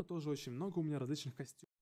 тоже очень много у меня различных костюмов.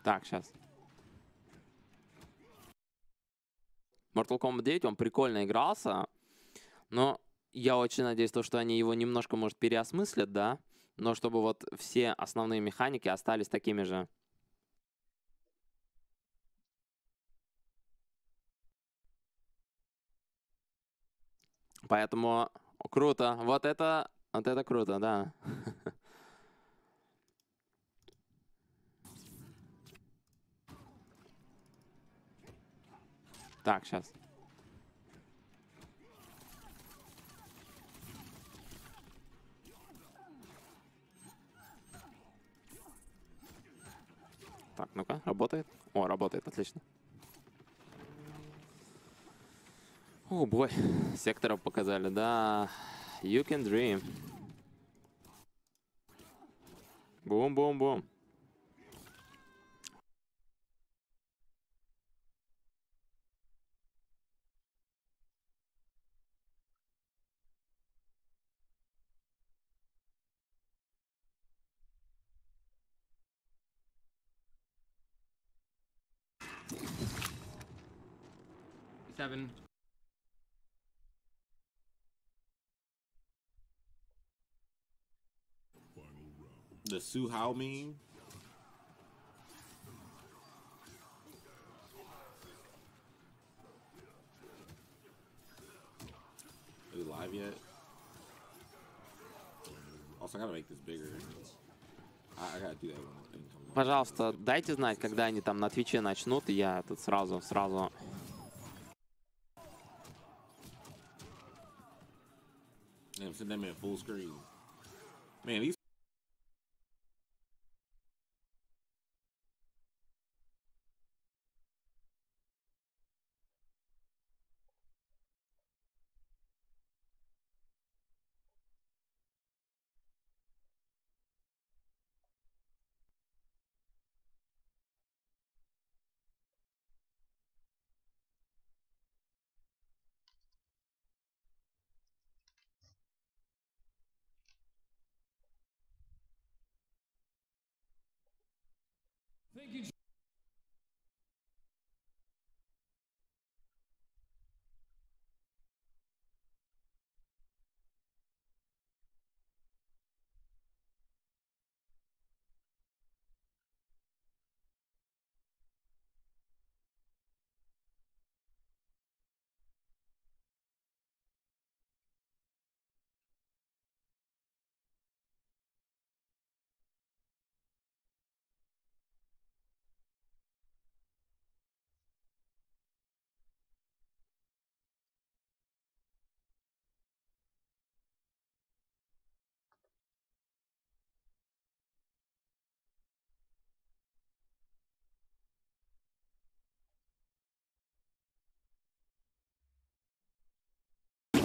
Так, сейчас. Mortal Kombat 9, он прикольно игрался, но я очень надеюсь, что они его немножко, может, переосмыслят, да? Но чтобы вот все основные механики остались такими же. Поэтому круто. Вот это круто, да. Так, сейчас. Так, ну-ка, работает? О, работает, отлично. О, бой. Секторов показали, да. You can dream. Бум-бум-бум. Seven. The Su Hao meme. Are we live yet? Also, I gotta make this bigger. I gotta do that when the thing comes up. Пожалуйста, дайте знать, когда они там на Твиче начнут, и я тут сразу. Damn, send them in full screen. Man, these. Thank you.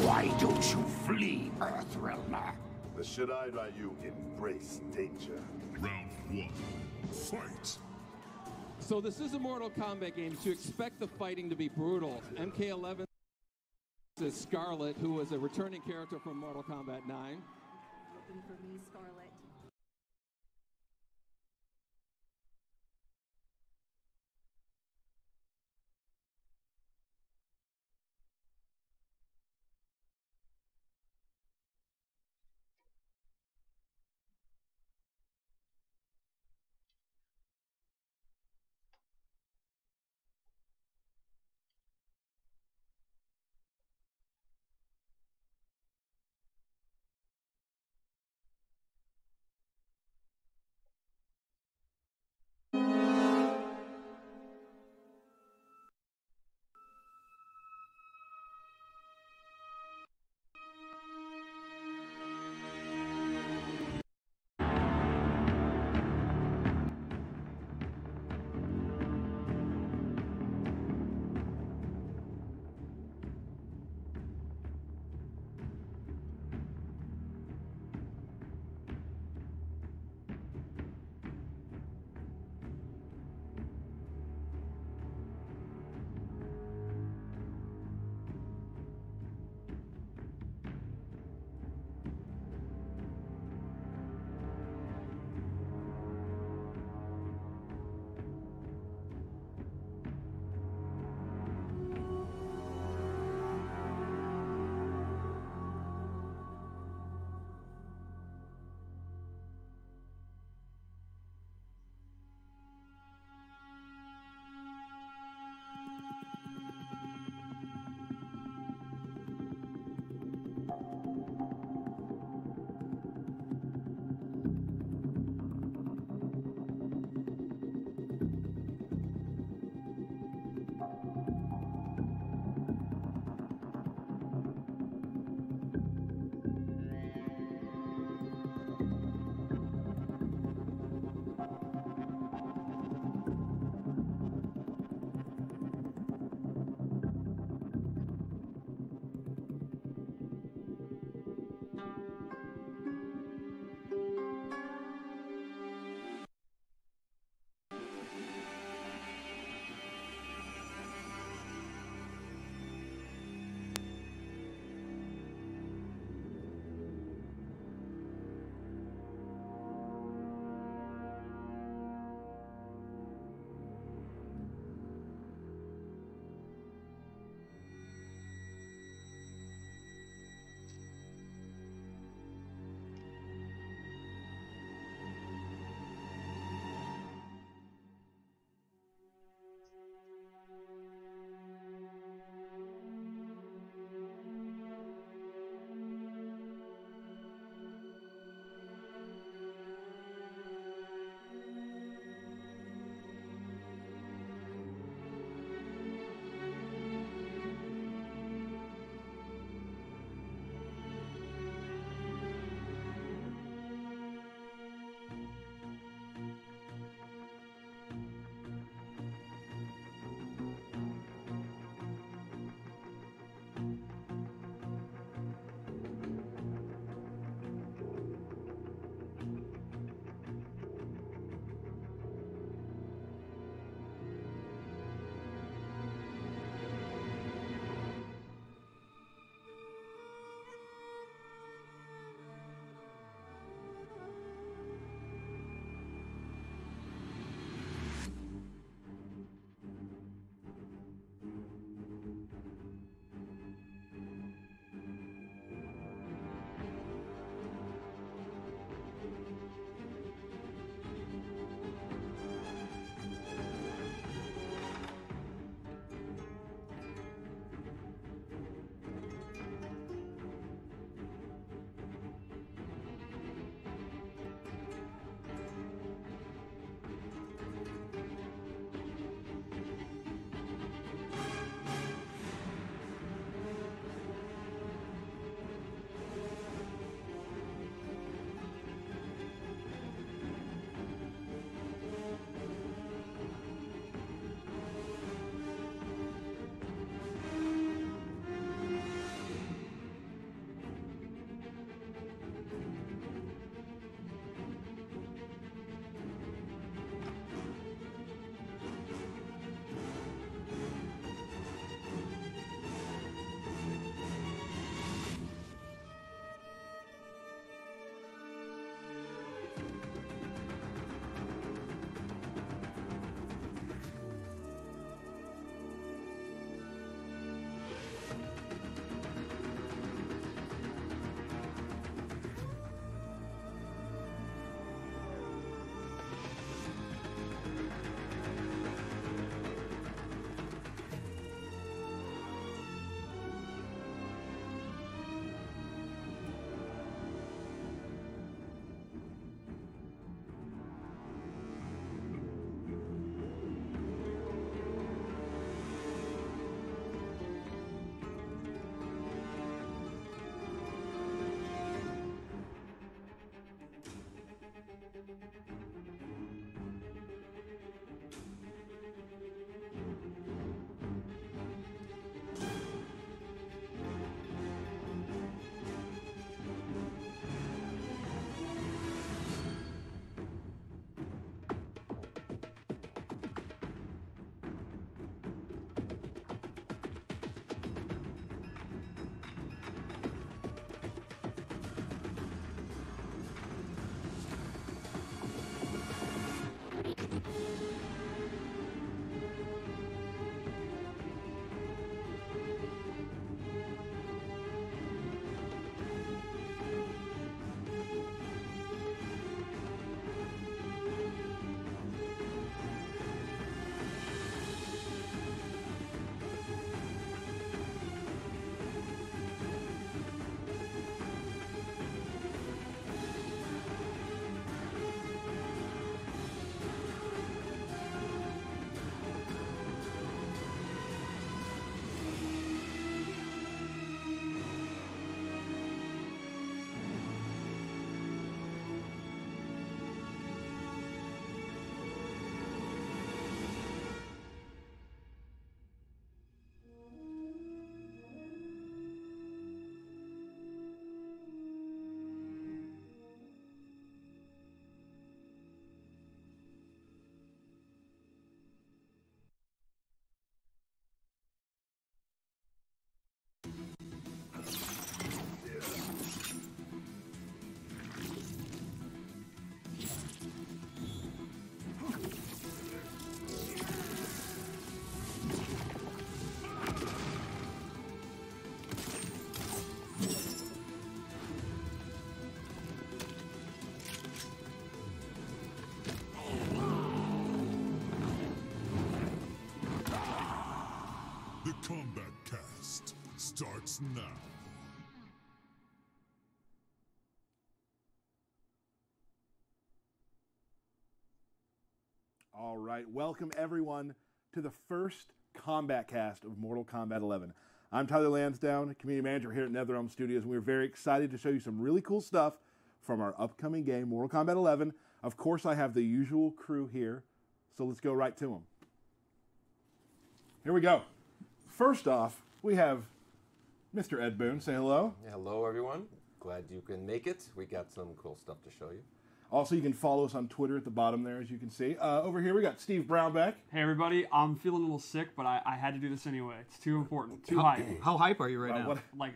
Why don't you flee, Earthrealm? The Shaddai Ryu embrace danger. Round one, fight! So this is a Mortal Kombat game. To expect the fighting to be brutal. MK11 is Scarlet, who was a returning character from Mortal Kombat 9. Open for me, Scarlet. Kombat Kast starts now. All right, welcome everyone to the first Kombat Cast of Mortal Kombat 11. I'm Tyler Lansdowne, community manager here at NetherRealm Studios, and we're very excited to show you some really cool stuff from our upcoming game, Mortal Kombat 11. Of course, I have the usual crew here, so let's go right to them. Here we go. First off, we have Mr. Ed Boone. Say hello. Yeah, hello, everyone. Glad you can make it. We got some cool stuff to show you. Also, you can follow us on Twitter at the bottom there, as you can see. Over here, we got Steve Brownback. Hey everybody, I'm feeling a little sick, but I had to do this anyway. It's too important, too hype. How hype are you right now? Like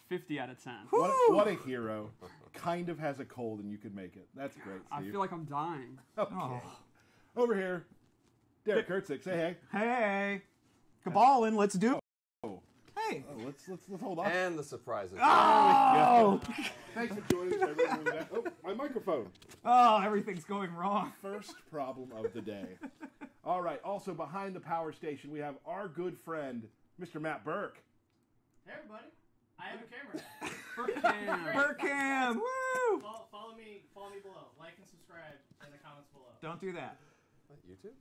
50 out of 10. What a hero. Kind of has a cold and you could make it. That's great, Steve. I feel like I'm dying. Okay. Oh. Over here, Derek Kurtzik. Say hey. Hey, Cabalin, let's do it. Oh. Hey. Oh, let's hold on. And the surprises. Oh! Thanks for joining us. Everyone. Oh, my microphone. Oh, everything's going wrong. First problem of the day. All right. Also, behind the power station, we have our good friend, Mr. Matt Burke. Hey everybody, I have a camera. Burkham! Woo! Follow me below. Like and subscribe in the comments below. Don't do that. What, YouTube?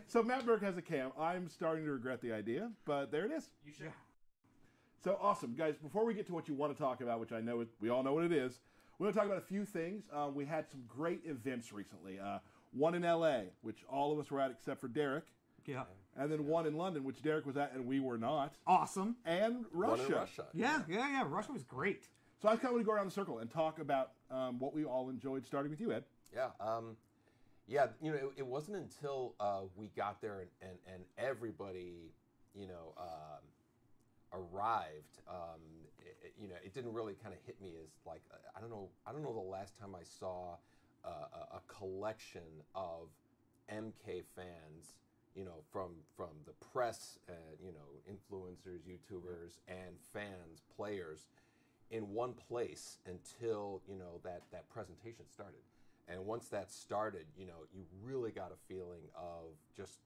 So Matt Burke has a cam. I'm starting to regret the idea, but there it is. You should. So awesome, guys. Before we get to what you want to talk about, which I know we all know what it is, we want to talk about a few things. We had some great events recently. One in LA, which all of us were at except for Derek. Yeah. And then one in London, which Derek was at and we were not. Awesome. And Russia. One in Russia. Yeah. Russia was great. So I kind of want to go around the circle and talk about what we all enjoyed, starting with you, Ed. Yeah. Yeah, you know, it wasn't until we got there and everybody, you know, arrived, you know, it didn't really kind of hit me as like, I don't know the last time I saw a collection of MK fans, you know, from the press, you know, influencers, YouTubers, and fans, players, in one place until, you know, that presentation started. And once that started, you know, you really got a feeling of just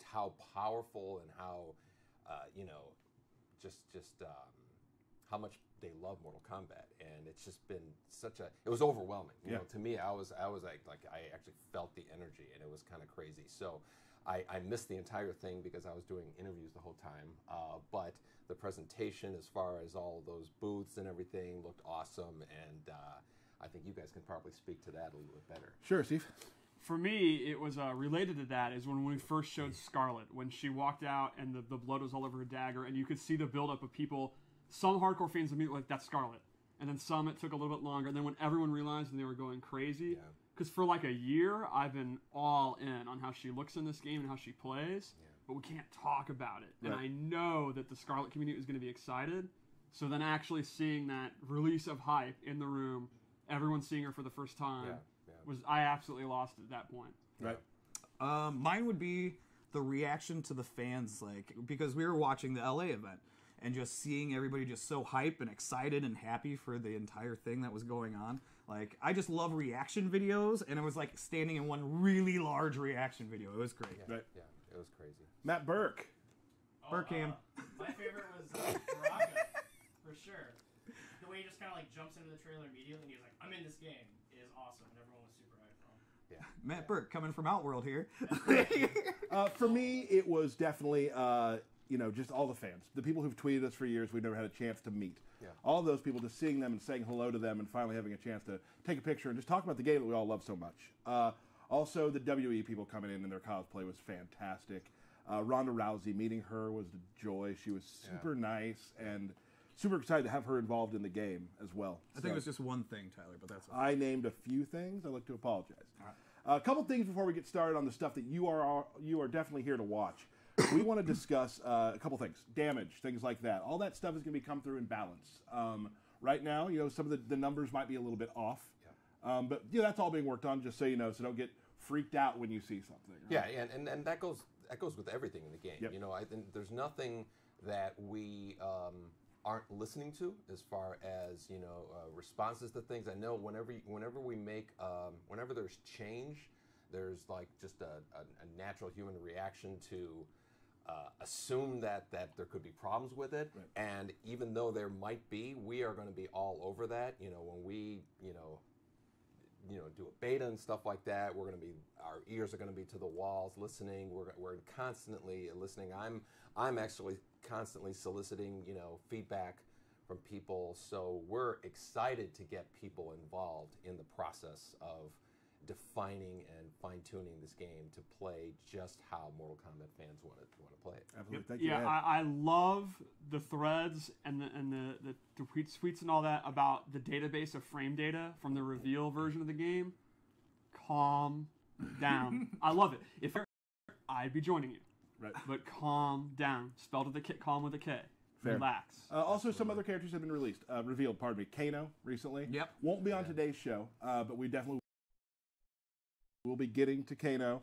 how powerful and how, you know, just how much they love Mortal Kombat. And it's just been it was overwhelming. You know, to me, I was like I actually felt the energy, and it was kind of crazy. So I missed the entire thing because I was doing interviews the whole time. But the presentation, as far as all those booths and everything, looked awesome. And I think you guys can probably speak to that a little bit better. Sure, Steve. For me, it was related to that is when we first showed Scarlet, when she walked out and the blood was all over her dagger, and you could see the buildup of people. Some hardcore fans immediately like, that's Scarlet. And then some, it took a little bit longer. And then when everyone realized and they were going crazy, because for like a year, I've been all in on how she looks in this game and how she plays, but we can't talk about it. And I know that the Scarlet community is going to be excited. So then actually seeing that release of hype in the room, everyone seeing her for the first time, I absolutely lost at that point. Right. Mine would be the reaction to the fans, like, because we were watching the LA event and just seeing everybody just so hype and excited and happy for the entire thing that was going on. Like, I just love reaction videos, and it was like standing in one really large reaction video. It was great. Right. Yeah, it was crazy. Matt Burke. Burkham. My favorite was Baraka, for sure. The way he just kind of like jumps into the trailer immediately and he's like, I'm in this game, is awesome, and everyone was super hyped for him. Yeah. Matt Burke coming from Outworld here. For me, it was definitely, you know, just all the fans. The people who've tweeted us for years we've never had a chance to meet. Yeah. All of those people, just seeing them and saying hello to them and finally having a chance to take a picture and just talk about the game that we all love so much. Also, the WWE people coming in and their cosplay was fantastic. Ronda Rousey, meeting her was a joy. She was super nice and super excited to have her involved in the game as well. I think it was just one thing, Tyler, but that's okay. I named a few things. I'd like to apologize. A couple things before we get started on the stuff that you are definitely here to watch. We want to discuss a couple things. Damage, things like that. All that stuff is going to be come through in balance. Right now, you know, some of the numbers might be a little bit off. But you know, that's all being worked on, just so you know, so don't get freaked out when you see something. Right? Yeah, and that goes with everything in the game. Yep. You know, I think there's nothing that we aren't listening to as far as, you know, responses to things. I know whenever we make whenever there's change, there's like just a natural human reaction to assume that there could be problems with it. Right. And even though there might be, we are going to be all over that. When we do a beta and stuff like that, our ears are going to be to the walls, listening. We're constantly listening. I'm actually constantly soliciting feedback from people. So we're excited to get people involved in the process of defining and fine-tuning this game to play just how Mortal Kombat fans want to play it. Absolutely. Thank you, Yeah, Ed. I love the threads and the tweets and all that about the database of frame data from the reveal version of the game. Calm down. I love it. If I'd be joining you. Right. But calm down. Spelled with a K, calm with a K. Fair. Relax. Also, some other characters have been revealed. Pardon me. Kano recently. Yep. Won't be on today's show, but we definitely will be getting to Kano.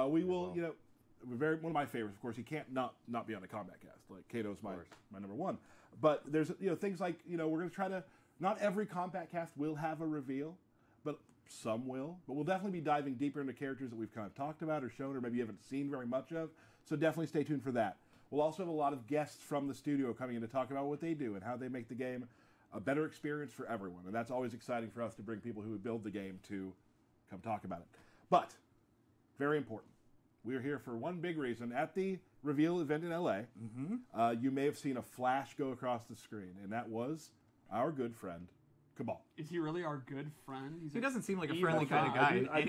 We will, one of my favorites. Of course, he can't not be on the Kombat Cast. Like Kano's my number one. But there's things like we're going to try to. Not every Kombat Cast will have a reveal, but some will. But we'll definitely be diving deeper into characters that we've kind of talked about or shown or maybe you haven't seen very much of. So definitely stay tuned for that. We'll also have a lot of guests from the studio coming in to talk about what they do and how they make the game a better experience for everyone. And that's always exciting for us to bring people who build the game to come talk about it. But, very important, we are here for one big reason. At the reveal event in LA, you may have seen a flash go across the screen, and that was our good friend, Cabal. Is he really our good friend? He doesn't seem like a friendly kind of guy. I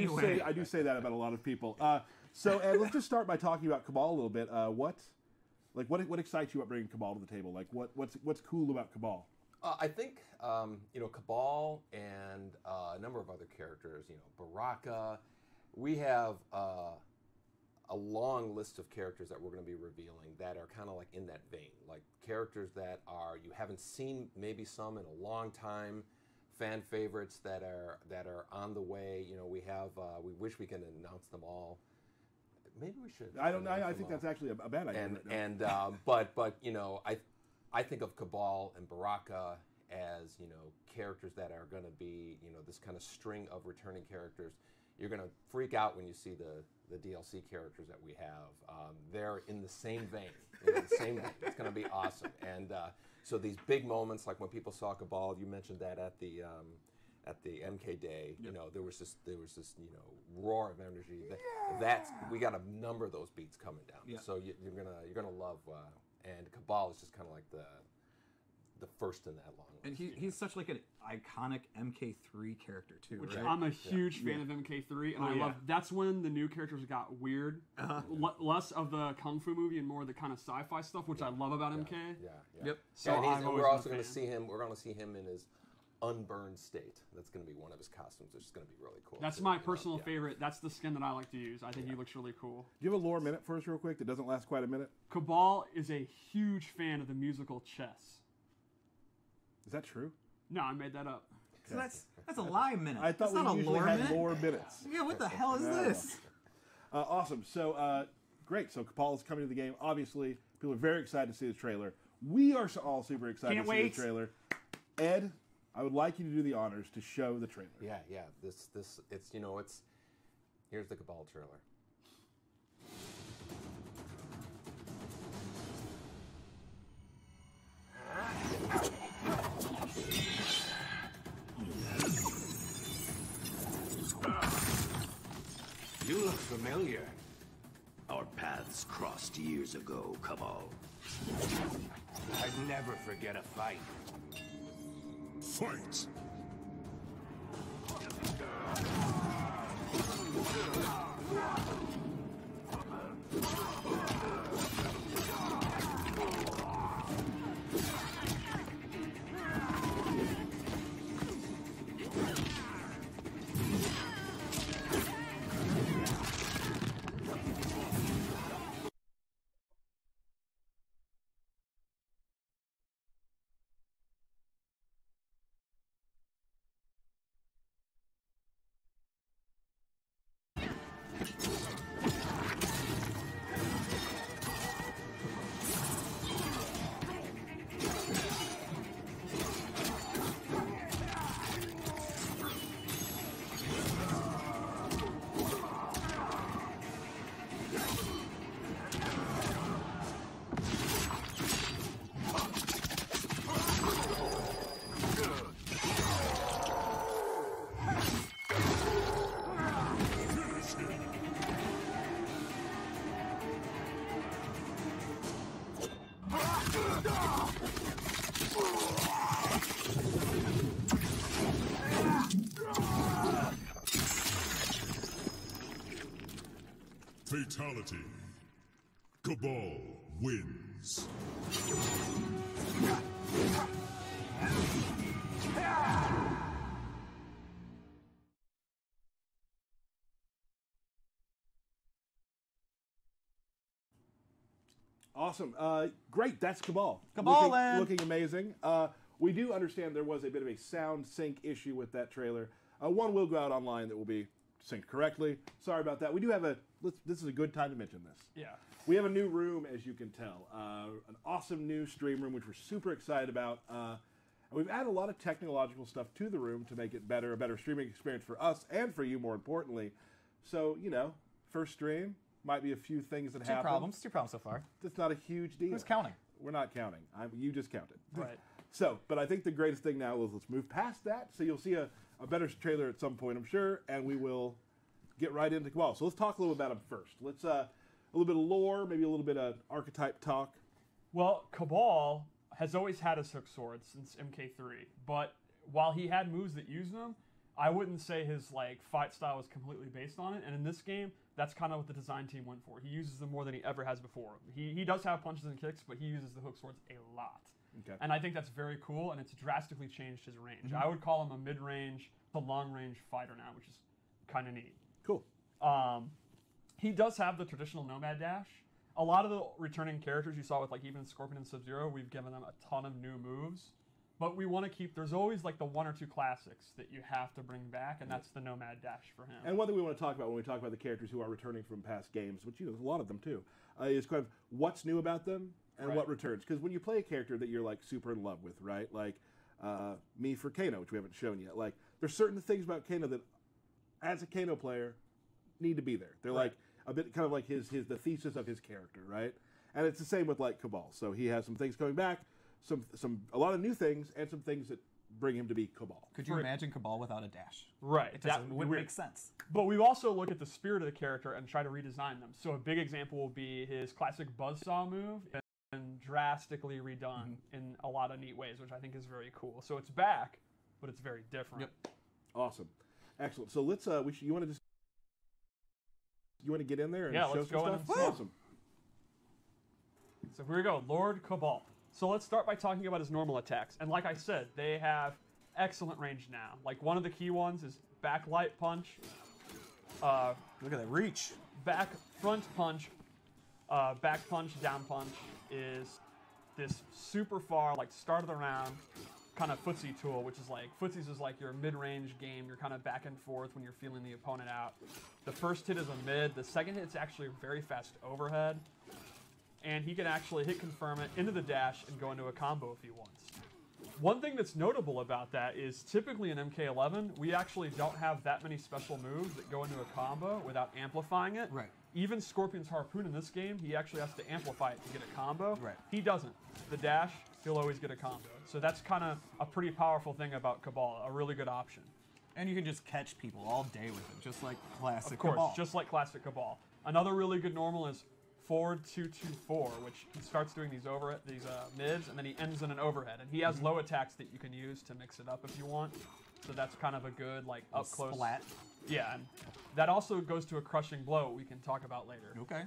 do say that about a lot of people. So let's just start by talking about Cabal a little bit. What excites you about bringing Cabal to the table? Like, what's cool about Cabal? I think Cabal and a number of other characters. Baraka. We have a long list of characters that we're going to be revealing that are kind of like in that vein, like characters that you haven't seen, maybe some in a long time, fan favorites that are on the way. We wish we could announce them all. Maybe we should. I don't know. I think that's actually a bad idea. But I think of Cabal and Baraka as characters that are going to be this kind of string of returning characters. You're going to freak out when you see the DLC characters that we have. They're in the same vein. It's going to be awesome. And so these big moments, like when people saw Cabal, you mentioned that at the MK Day. Yep. There was this roar of energy. We got a number of those beats coming down. Yeah. So you're gonna love. And Cabal is just kind of like the first in that long list. And he's such like an iconic MK3 character too, Which right? I'm a huge fan of MK3, and I love. That's when the new characters got weird. Less of the kung fu movie and more of the kind of sci-fi stuff, which I love about MK. Yeah. Yep. So and we're also going to see him. We're going to see him in his unburned state. That's going to be one of his costumes, which is going to be really cool. That's my personal favorite. That's the skin that I like to use. I think he looks really cool. Do you have a lore minute for us real quick that doesn't last quite a minute? Cabal is a huge fan of the musical Chess. Is that true? No, I made that up. So that's a lie minute. I thought that's not we a usually lore had minute. lore minutes. Yeah, what the hell is No. this? Awesome. So, great. So, Cabal is coming to the game. Obviously, people are very excited to see the trailer. We are all super excited Can't to wait. see the trailer. Ed, I would like you to do the honors to show the trailer. Yeah. It's here's the Cabal trailer. You look familiar. Our paths crossed years ago, Cabal. I'd never forget a fight. Fight! Fatality. Cabal wins. Awesome. Great. That's Cabal. Cabal looking amazing. We do understand there was a bit of a sound sync issue with that trailer. One will go out online that will be synced correctly. Sorry about that. We do have this is a good time to mention this. Yeah. We have a new room, as you can tell. An awesome new stream room, which we're super excited about. And we've added a lot of technological stuff to the room to make it better, a better streaming experience for us and for you, more importantly. So, first stream, might be a few things that happen. Two problems so far. It's not a huge deal. Who's counting? We're not counting. You just counted. Right. So, but I think the greatest thing now is let's move past that. So you'll see a better trailer at some point, I'm sure, and we will get right into Cabal. So let's talk a little about him first. Let's a little bit of lore, maybe a little bit of archetype talk. Well, Cabal has always had his hook sword since MK3, but while he had moves that used them, I wouldn't say his fight style was completely based on it. And in this game, that's kind of what the design team went for. He uses them more than he ever has before. He does have punches and kicks, but he uses the hook swords a lot. Okay. And I think that's very cool, and it's drastically changed his range. I would call him a mid-range to long-range fighter now, which is kind of neat. Cool. He does have the traditional Nomad Dash. A lot of the returning characters you saw with even Scorpion and Sub-Zero, we've given them a ton of new moves. But we want to keep, there's always the one or two classics that you have to bring back, and that's the Nomad Dash for him. And one thing we want to talk about when we talk about the characters who are returning from past games, which there's a lot of them too, is kind of what's new about them and what returns. Because when you play a character that you're super in love with, right? Like me for Kano, which we haven't shown yet. There's certain things about Kano that, as a Kano player, need to be there. They're a bit kind of like the thesis of his character, right? And it's the same with Cabal. So he has some things coming back. A lot of new things and some things that bring him to be Cabal. Could you imagine Cabal without a dash? Right. It wouldn't make sense. But we also look at the spirit of the character and try to redesign them. So a big example will be his classic buzzsaw move and drastically redone in a lot of neat ways, which I think is very cool. So it's back, but it's very different. Yep. Awesome. Excellent. So let's you want to get in there and show let's some go stuff? in. Awesome. So here we go, Lord Cabal. So let's start by talking about his normal attacks. And like I said, they have excellent range now. One of the key ones is back light punch. Look at that reach. Back front punch. Back punch, down punch is this super far, start of the round kind of footsie tool, which is footsies is your mid-range game. You're kind of back and forth when you're feeling the opponent out. The first hit is a mid. The second hit's actually a very fast overhead. And he can actually hit confirm it into the dash and go into a combo if he wants. One thing that's notable about that is typically in MK11, we actually don't have that many special moves that go into a combo without amplifying it. Right. Even Scorpion's Harpoon in this game, he actually has to amplify it to get a combo. Right. He doesn't. The dash, he'll always get a combo. So that's kind of a pretty powerful thing about Cabal, a really good option. And you can just catch people all day with it, just like classic Of course, Cabal. just like classic Cabal. Another really good normal is forward 2-2-4, which he starts doing these mids, and then he ends in an overhead. And he has low attacks that you can use to mix it up if you want. So that's kind of a good up close. Splat. Yeah, and that also goes to a crushing blow we can talk about later. Okay.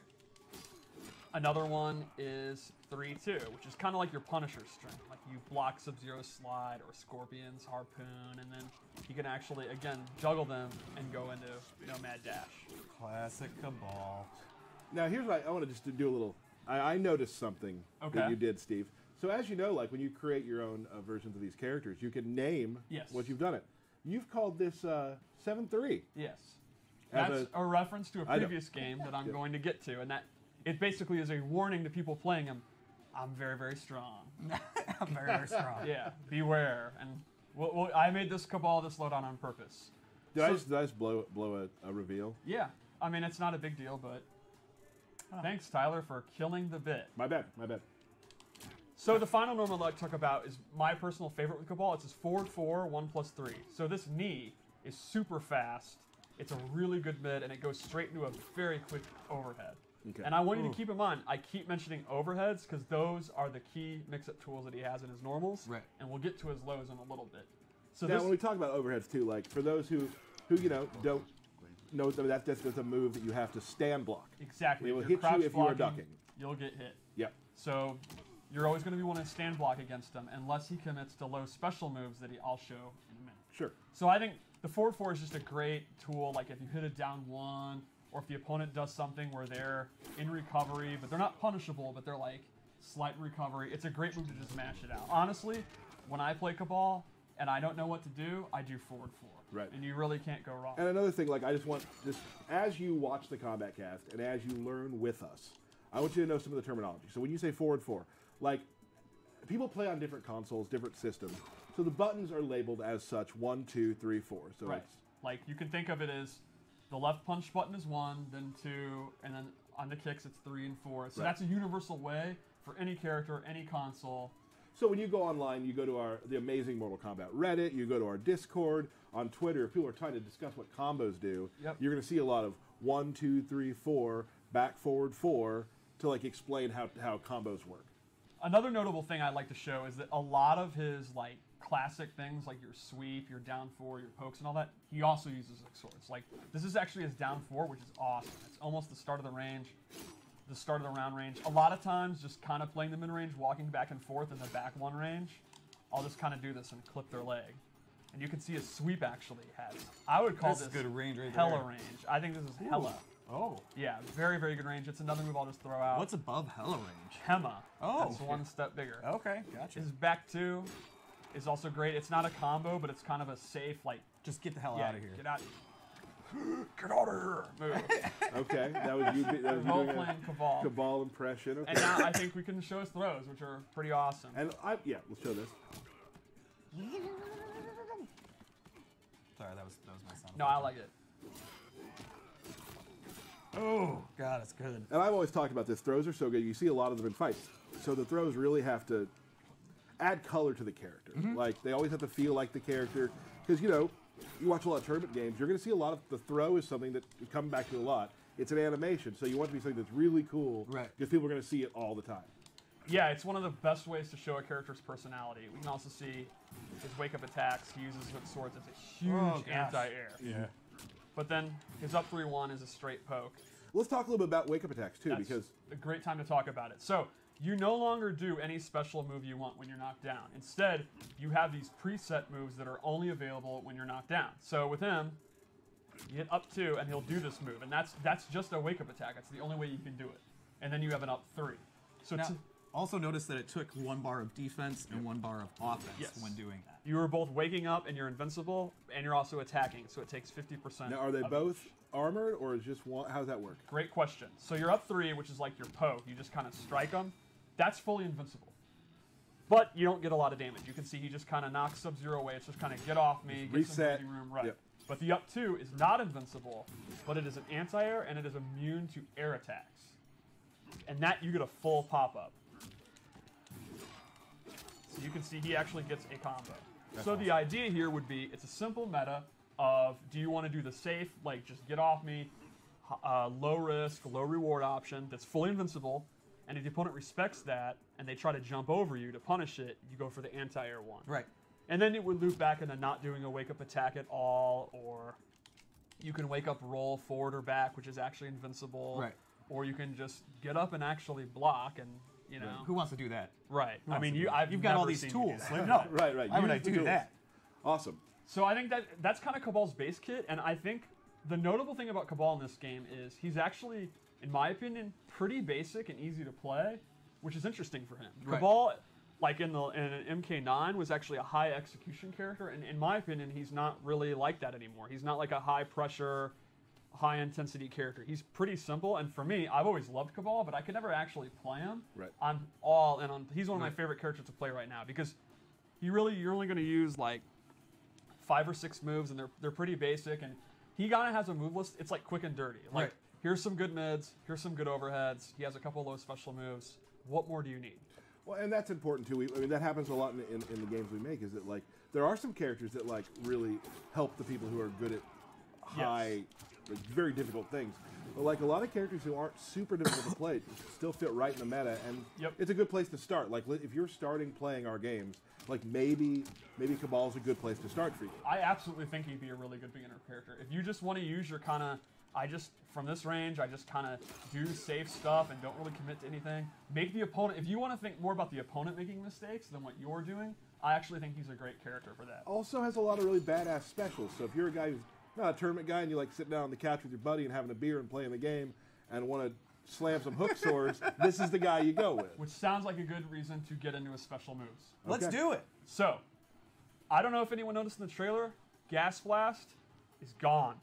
Another one is 3-2, which is kind of like your Punisher strength. You block Sub-Zero's slide or Scorpion's Harpoon, and then you can actually, again, juggle them and go into Nomad Dash. Classic Cabal. Now, here's what I want to just do a little. I noticed something that you did, Steve. So, as you know, when you create your own versions of these characters, you can name what you've done it. You've called this 7-3. Yes. That's a reference to a previous game that I'm going to get to, and that it basically is a warning to people playing him. I'm very, very strong. I'm very, very strong. Yeah, beware. And I made this Cabal this loadout on purpose. Did I just blow a reveal? Yeah. I mean, it's not a big deal, but thanks, Tyler, for killing the bit. My bad. So the final normal that I talk about is my personal favorite with Cabal. It's his forward 4, 1+3. So this knee is super fast. It's a really good mid, and it goes straight into a very quick overhead. Okay. And I want you to keep in mind, I keep mentioning overheads because those are the key mix-up tools that he has in his normals. Right. And we'll get to his lows in a little bit. So Now, when we talk about overheads too, like for those who don't know that's a move that you have to stand block. Exactly. It will If hit you're you if you are crouch ducking. You'll get hit. Yep. So you're always going to be wanting to stand block against him unless he commits to low special moves that I'll show in a minute. Sure. So I think the forward 4 is just a great tool. Like if you hit it down 1, or if the opponent does something where they're in recovery, but they're not punishable, but they're like slight recovery, it's a great move to just mash it out. Honestly, when I play Cabal and I don't know what to do, I do forward 4. Right. And you really can't go wrong. And another thing, like I just want this as you watch the Kombat Cast and as you learn with us, I want you to know some of the terminology. So when you say forward 4, like people play on different consoles, different systems, so the buttons are labeled as such 1, 2, 3, 4. So right. it's Like you can think of it as the left punch button is 1, then 2, and then on the kicks it's 3 and 4. So that's a universal way for any character, any console. So when you go online, you go to the Amazing Mortal Kombat Reddit, you go to our Discord, on Twitter, if people are trying to discuss what combos do, you're going to see a lot of 1, 2, 3, 4, back, forward, 4, to like explain how combos work. Another notable thing I'd like to show is that a lot of his like classic things, like your sweep, your down 4, your pokes, and all that, he also uses like swords. Like this is actually his down 4, which is awesome. It's almost the start of the range, the start of the round range. A lot of times, just kind of playing the mid range, walking back and forth in the back 1 range, I'll just kind of do this and clip their leg. And you can see his sweep actually has. I would call this good range right hella there. range. I think this is hella. Oh. Yeah, very, very good range. It's another move I'll just throw out. What's above hella range? Hema. Oh. That's one step bigger. Okay, gotcha. His back 2 is also great. It's not a combo, but it's kind of a safe, like... Just get the hell out of here. Get out. Get out of here. Move. Okay, that was you. That was you doing Role-playing Cabal. Cabal impression. Okay. And now I think we can show his throws, which are pretty awesome. And let's show this. Sorry, that was my sound. No, I like it. Oh, God, it's good. And I've always talked about this. Throws are so good. You see a lot of them in fights. So the throws really have to add color to the character. Like, they always have to feel like the character. Because, you watch a lot of tournament games, you're going to see a lot of the throw is something that is coming back to a lot. It's an animation, so you want it to be something that's really cool. Right. Because people are going to see it all the time. Yeah, it's one of the best ways to show a character's personality. We can also see his wake-up attacks. He uses with swords. It's a huge anti-air. Yeah. But then his up 3-1 is a straight poke. Let's talk a little bit about wake-up attacks, too, That's because... a great time to talk about it. So, you no longer do any special move you want when you're knocked down. Instead, you have these preset moves that are only available when you're knocked down. So with him, you hit up 2, and he'll do this move. And that's just a wake-up attack. That's the only way you can do it. And then you have an up 3. So now, also notice that it took 1 bar of defense and 1 bar of offense when doing that. You are both waking up, and you're invincible, and you're also attacking. So it takes 50%. Now, are they both armored, or is just one? How does that work? Great question. So you're up 3, which is like your poke. You just kind of strike them. That's fully invincible. But you don't get a lot of damage. You can see he just kind of knocks Sub-Zero away. It's just kind of get off me, get some breathing room. Right. Yep. But the up 2 is not invincible, but it is an anti-air, and it is immune to air attacks. And that you get a full pop-up. So you can see he actually gets a combo. That's awesome. The idea here would be, it's a simple meta of, do you want to do the safe, like just get off me, low risk, low reward option that's fully invincible, and if the opponent respects that and they try to jump over you to punish it, you go for the anti-air one. Right. And then it would loop back into not doing a wake-up attack at all, or you can wake up roll forward or back, which is actually invincible. Right. Or you can just get up and actually block, and you know. Who wants to do that? Right. Who I wants mean, to do that? I've you've got never all these seen tools. you do that. Like, no. Right. Why would I do that? Awesome. So I think that's kind of Cabal's base kit, and I think the notable thing about Cabal in this game is he's actually, in my opinion, pretty basic and easy to play, which is interesting for him. Right. Cabal, like in MK9, was actually a high execution character, and in my opinion, he's not really like that anymore. He's not like a high pressure, high intensity character. He's pretty simple, and for me, I've always loved Cabal, but I could never actually play him. Right. I'm all in on. He's one of my favorite characters to play right now because you're only going to use like 5 or 6 moves, and they're pretty basic, and he kind of has a move list. It's like quick and dirty. Like, here's some good mids, here's some good overheads. He has a couple low special moves. What more do you need? Well, and that's important too. I mean, that happens a lot in the games we make. Is that like there are some characters that like really help the people who are good at high, like, very difficult things. But like a lot of characters who aren't super difficult to play still fit right in the meta, and it's a good place to start. Like if you're starting playing our games, like maybe Cabal's a good place to start for you. I absolutely think he'd be a really good beginner character. If you just want to use your kind of, from this range, I just kind of do safe stuff and don't really commit to anything. Make the opponent, if you want to think more about the opponent making mistakes than what you're doing, I actually think he's a great character for that. Also has a lot of really badass specials. So if you're a guy who's not a tournament guy and you like sitting down on the couch with your buddy and having a beer and playing the game and want to slam some hook swords, this is the guy you go with. Which sounds like a good reason to get into his special moves. Let's do it. So, I don't know if anyone noticed in the trailer, Gas Blast is gone.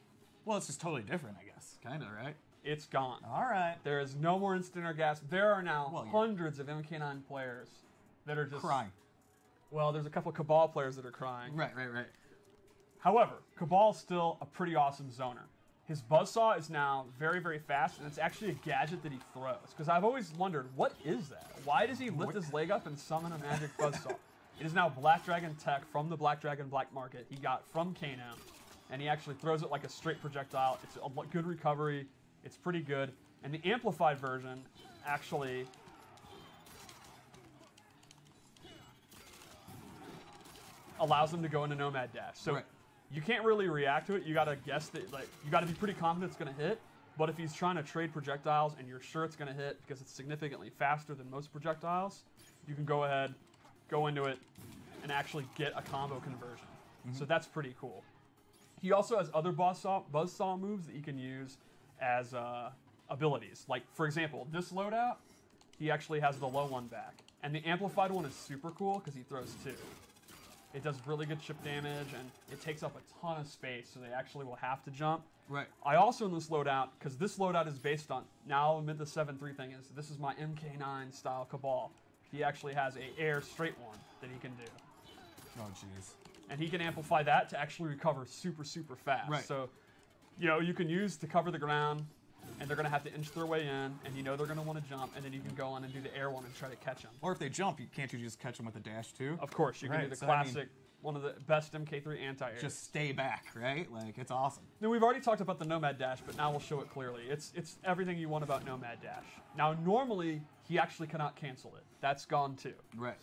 Well, it's just totally different, I guess. Kind of, right? It's gone. All right. There is no more instant or gas. There are now hundreds of MK9 players that are just crying. Well, there's a couple of Cabal players that are crying. Right. However, Cabal's still a pretty awesome zoner. His buzzsaw is now very, very fast, and it's actually a gadget that he throws. Because I've always wondered, what is that? Why does he lift his leg up and summon a magic buzzsaw? It is now Black Dragon tech from the Black Dragon Black Market he got from Kano, and he actually throws it like a straight projectile. It's a good recovery. It's pretty good. And the amplified version actually allows him to go into Nomad Dash. So you can't really react to it. You gotta guess that, like, you gotta be pretty confident it's gonna hit. But if he's trying to trade projectiles and you're sure it's gonna hit because it's significantly faster than most projectiles, you can go ahead, go into it, and actually get a combo conversion. So that's pretty cool. He also has other buzzsaw moves that you can use as abilities. Like, for example, this loadout, he actually has the low one back. And the amplified one is super cool because he throws two. It does really good chip damage, and it takes up a ton of space, so they actually will have to jump. Right. I also, in this loadout, because this loadout is based on, now I'll admit the 7-3 thing is, this is my MK9 style Cabal. He actually has a air straight one that he can do. Oh, jeez. And he can amplify that to actually recover super, super fast. Right. So, you know, you can use to cover the ground, and they're going to have to inch their way in, and you know they're going to want to jump, and then you can go on and do the air one and try to catch them. Or if they jump, can't you just catch them with a dash too? Of course, you can do the classic, one of the best MK3 anti-airs. Just stay back, right? Like, it's awesome. Now, we've already talked about the Nomad Dash, but now we'll show it clearly. It's everything you want about Nomad Dash. Now, normally, he actually cannot cancel it. That's gone too. Right.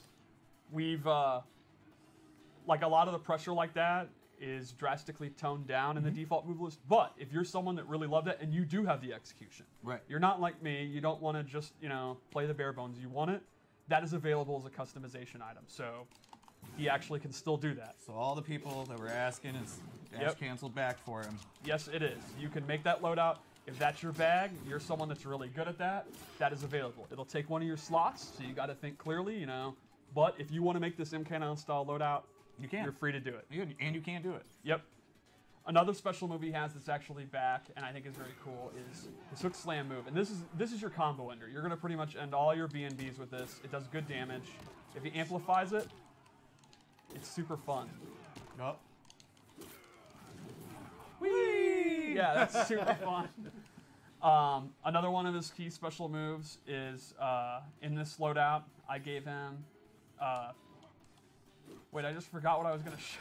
We've, like, a lot of the pressure like that is drastically toned down in the default move list, but if you're someone that really loved it and you do have the execution, right? You're not like me, you don't want to just, you know, play the bare bones, you want it, that is available as a customization item, so he actually can still do that. So all the people that were asking is dash canceled back for him. Yes, it is. You can make that loadout. If that's your bag, you're someone that's really good at that, that is available. It'll take one of your slots, so you got to think clearly, you know, but if you want to make this MK9 style loadout, you can. You're free to do it. And you can do it. Yep. Another special move he has that's actually back, and I think is very cool, is his hook slam move. And this is your combo ender. You're going to pretty much end all your BNBs with this. It does good damage. If he amplifies it, it's super fun. Yup. Whee! Yeah, that's super fun. Another one of his key special moves is in this loadout, I gave him... Wait, I just forgot what I was going to show.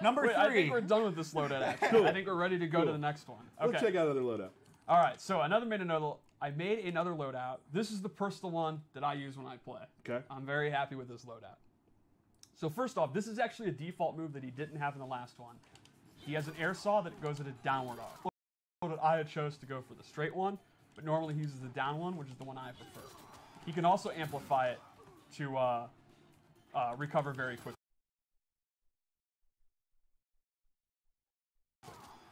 Number 3. I think we're done with this loadout, actually. Cool. I think we're ready to go to the next one. Okay. Let's check out another loadout. All right, so I made another loadout. This is the personal one that I use when I play. Okay. I'm very happy with this loadout. So first off, this is actually a default move that he didn't have in the last one. He has an air saw that goes at a downward arc. I chose to go for the straight one, but normally he uses the down one, which is the one I prefer. He can also amplify it to recover very quickly.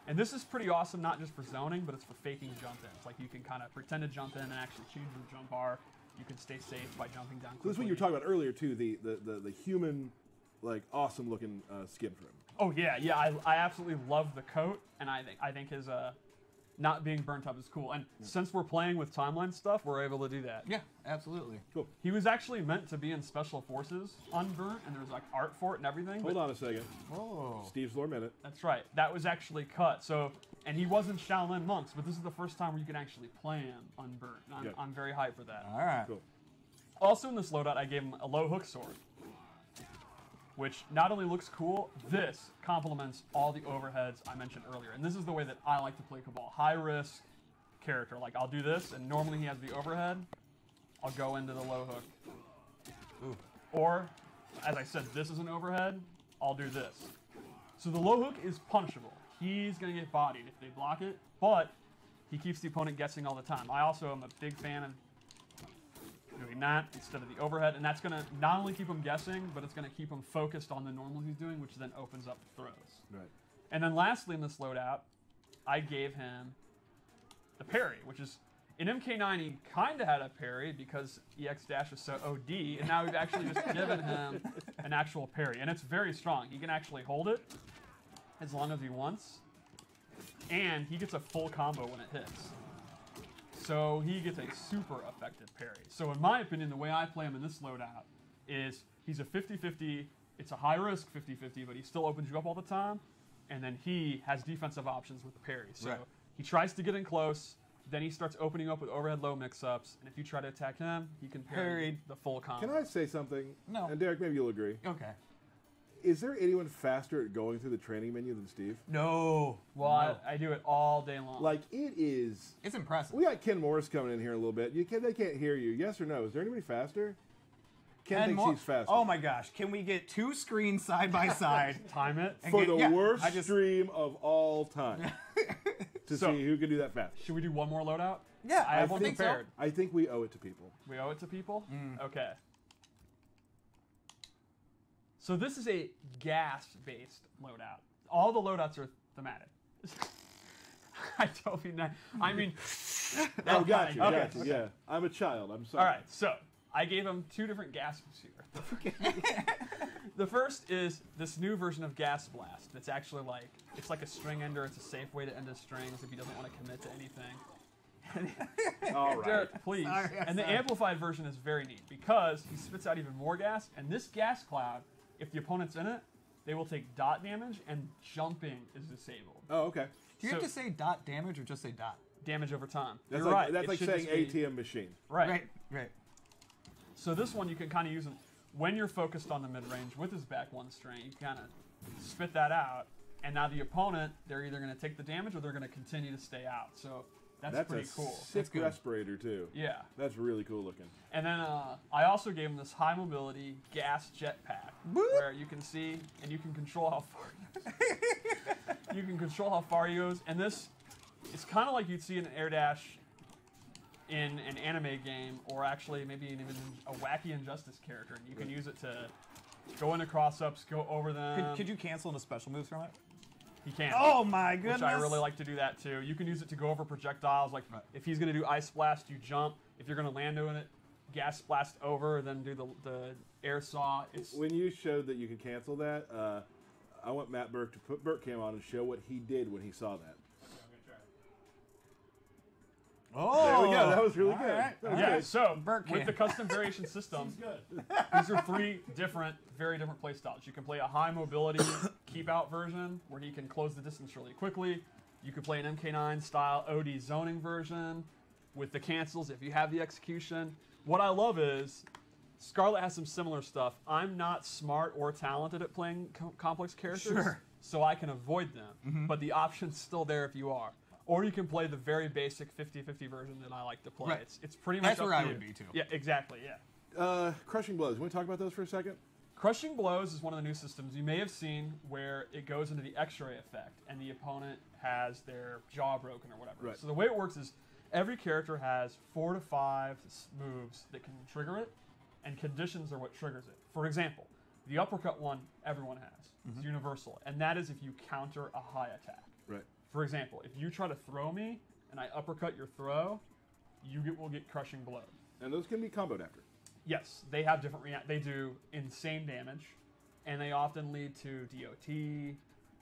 And this is pretty awesome, not just for zoning, but it's for faking jump-ins. Like, you can kind of pretend to jump in and actually change your jump bar. You can stay safe by jumping down quickly. So this is what you were talking about earlier, too, the human, like, awesome-looking skin for him. Oh, yeah, I absolutely love the coat, and I think his not being burnt up is cool. And since we're playing with timeline stuff, we're able to do that. Yeah, absolutely. Cool. He was actually meant to be in Special Forces unburnt, and there's like art for it and everything. Hold on a second. Oh. Steve's lore minute. That's right. That was actually cut. So, and he was in Shaolin Monks, but this is the first time where you can actually play him unburnt. I'm very hyped for that. All right. Cool. Also in this loadout, I gave him a low hook sword. which not only looks cool, this complements all the overheads I mentioned earlier. And this is the way that I like to play Cabal. High risk character. Like, I'll do this, and normally he has the overhead. I'll go into the low hook. Ooh. Or, as I said, this is an overhead. I'll do this. So the low hook is punishable. He's going to get bodied if they block it, but he keeps the opponent guessing all the time. I also am a big fan of doing that instead of the overhead, and that's going to not only keep him guessing, but it's going to keep him focused on the normal he's doing, which then opens up throws. Right. And then lastly in this loadout, I gave him the parry, which is, in MK9 he kind of had a parry because EX dash is so OD, and now we've actually just given him an actual parry, and it's very strong. He can actually hold it as long as he wants, and he gets a full combo when it hits. So he gets a super effective parry. So in my opinion, the way I play him in this loadout is he's a 50-50, it's a high risk 50-50, but he still opens you up all the time, and then he has defensive options with the parry. So Right. he tries to get in close, then he starts opening up with overhead low mix-ups, and if you try to attack him, he can parry the full combo. Can I say something? No. And Derek, maybe you'll agree. Okay. Is there anyone faster at going through the training menu than Steve? No. Well, I do it all day long. Like, it is... It's impressive. We got Ken Morris coming in here a little bit. They can't hear you. Yes or no? Is there anybody faster? Ken thinks he's faster. Oh my gosh. Can we get two screens side by side? Time it. For the worst stream of all time. To see who can do that fast. Should we do one more loadout? Yeah, I have one prepared. I think we owe it to people. We owe it to people? Okay. So this is a gas-based loadout. All the loadouts are thematic. I don't mean that. I mean... Oh, got you, okay. got you, yeah. I'm a child, I'm sorry. All right, so I gave him two different gases here. The first is this new version of Gas Blast. It's actually like, it's like a string ender. It's a safe way to end his strings if he doesn't want to commit to anything. All right. Derek, please. Sorry, and the sorry. amplified version is very neat because he spits out even more gas, and this gas cloud, if the opponent's in it, they will take dot damage, and jumping is disabled. Oh, okay. Do you have to say dot damage or just say dot? Damage over time. That's You're like, right. That's It like should saying just be- ATM machine. Right. Right. So this one you can kind of use when you're focused on the mid-range with his back one string. You kind of spit that out, and now the opponent, they're either going to take the damage or they're going to continue to stay out. So that's pretty cool. Sick respirator too. Yeah. That's really cool looking. And then I also gave him this high mobility gas jetpack where you can see and you can control how far you can control how far he goes. And this it's kind of like you'd see an air dash in an anime game, or actually maybe even a wacky Injustice character, and you can use it to go into cross-ups, go over them. Could you cancel into special moves from it? He can. Oh my goodness! Which I really like to do that too. You can use it to go over projectiles. Like if he's going to do Ice Blast, you jump. If you're going to land on it, Gas Blast over, then do the air saw. It's When you showed that you could cancel that, I want Matt Burke to put Burke Cam on and show what he did when he saw that. Oh, there we go. That was really good. Right. That was yeah, good. so Burke with can. the custom variation system, these are three very different play styles. You can play a high mobility keep out version where he can close the distance really quickly. You could play an MK9 style OD zoning version with the cancels if you have the execution. What I love is Scarlet has some similar stuff. I'm not smart or talented at playing complex characters, so I can avoid them. But the option's still there if you are. Or you can play the very basic 50-50 version that I like to play. Right. It's pretty much That's up where to I you. would be too. Yeah, exactly, yeah. Crushing Blows. Want to talk about those for a second? Crushing Blows is one of the new systems you may have seen where it goes into the X-ray effect and the opponent has their jaw broken or whatever. Right. So the way it works is every character has 4 to 5 moves that can trigger it, and conditions are what triggers it. For example, the uppercut one everyone has. It's universal, and that is if you counter a high attack. Right. For example, if you try to throw me and I uppercut your throw, will get Crushing Blows. And those can be comboed after. Yes, they have different they do insane damage, and they often lead to DOT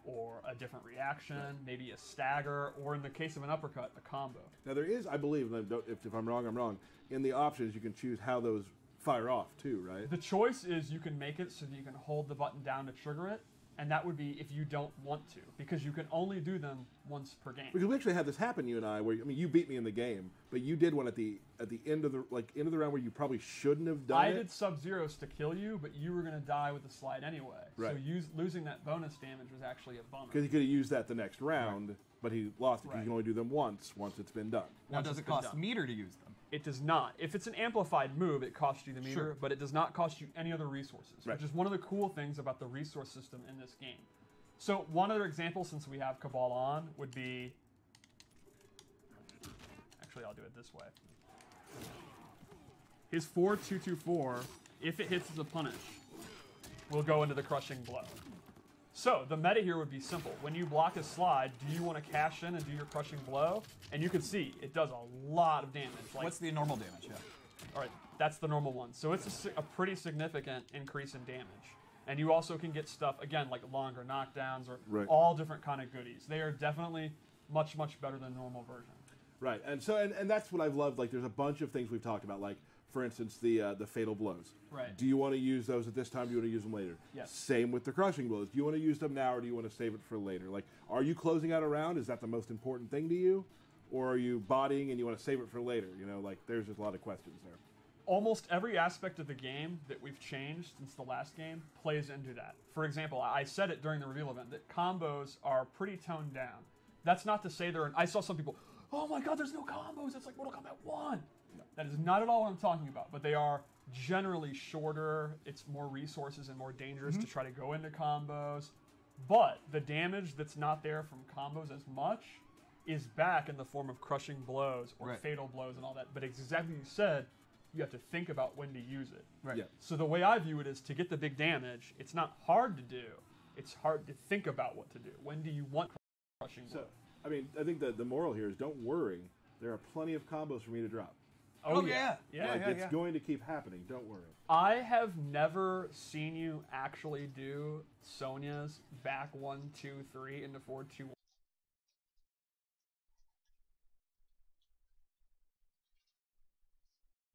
or a different reaction, maybe a stagger, or in the case of an uppercut, a combo. Now there is, I believe, and if I'm wrong, I'm wrong. In the options, you can choose how those fire off too, right? The choice is you can make it so that you can hold the button down to trigger it, and that would be if you don't want to, because you can only do them once per game. Because we actually had this happen, you and I, where I mean, you beat me in the game, but you did one at the end of the round where you probably shouldn't have done it. I did Sub-Zeros to kill you, but you were going to die with the slide anyway. Right. So losing that bonus damage was actually a bummer. Because he could have used that the next round, but he lost it because Right. you can only do them once it's been done. Now, does it cost meter to use them? It does not. If it's an amplified move, it costs you the meter, but it does not cost you any other resources, Right. which is one of the cool things about the resource system in this game. So one other example, since we have Cabal on, would be... Actually, I'll do it this way. His 4-2-2-4, if it hits as a punish, will go into the Crushing Blow. So the meta here would be simple. When you block his slide, do you want to cash in and do your Crushing Blow? And you can see, it does a lot of damage. Like, What's the normal damage? Yeah. all right, that's the normal one. So it's a pretty significant increase in damage. And you also can get stuff, again, like longer knockdowns or Right. all different kind of goodies. They are definitely much, much better than normal version. Right, and so and that's what I've loved. Like, there's a bunch of things we've talked about. Like, for instance, the fatal blows. Right. Do you want to use those at this time? Do you want to use them later? Yes. Same with the crushing blows. Do you want to use them now, or do you want to save it for later? Like, are you closing out a round? Is that the most important thing to you, or are you bodying and you want to save it for later? You know, like, there's just a lot of questions there. Almost every aspect of the game that we've changed since the last game plays into that. For example, I said it during the reveal event that combos are pretty toned down. That's not to say I saw some people, oh my god, there's no combos, it's like Mortal Kombat 1. No. That is not at all what I'm talking about, but they are generally shorter, it's more resources and more dangerous to try to go into combos. But the damage that's not there from combos as much is back in the form of crushing blows or fatal blows and all that. But exactly as you said, you have to think about when to use it. Right. Yeah. So the way I view it is to get the big damage, it's not hard to do. It's hard to think about what to do. When do you want crushing blow? So, I mean, I think the moral here is don't worry. There are plenty of combos for me to drop. Oh yeah. Yeah, Like, yeah, it's going to keep happening. Don't worry. I have never seen you actually do Sonya's back 1, 2, 3 into 4, 2,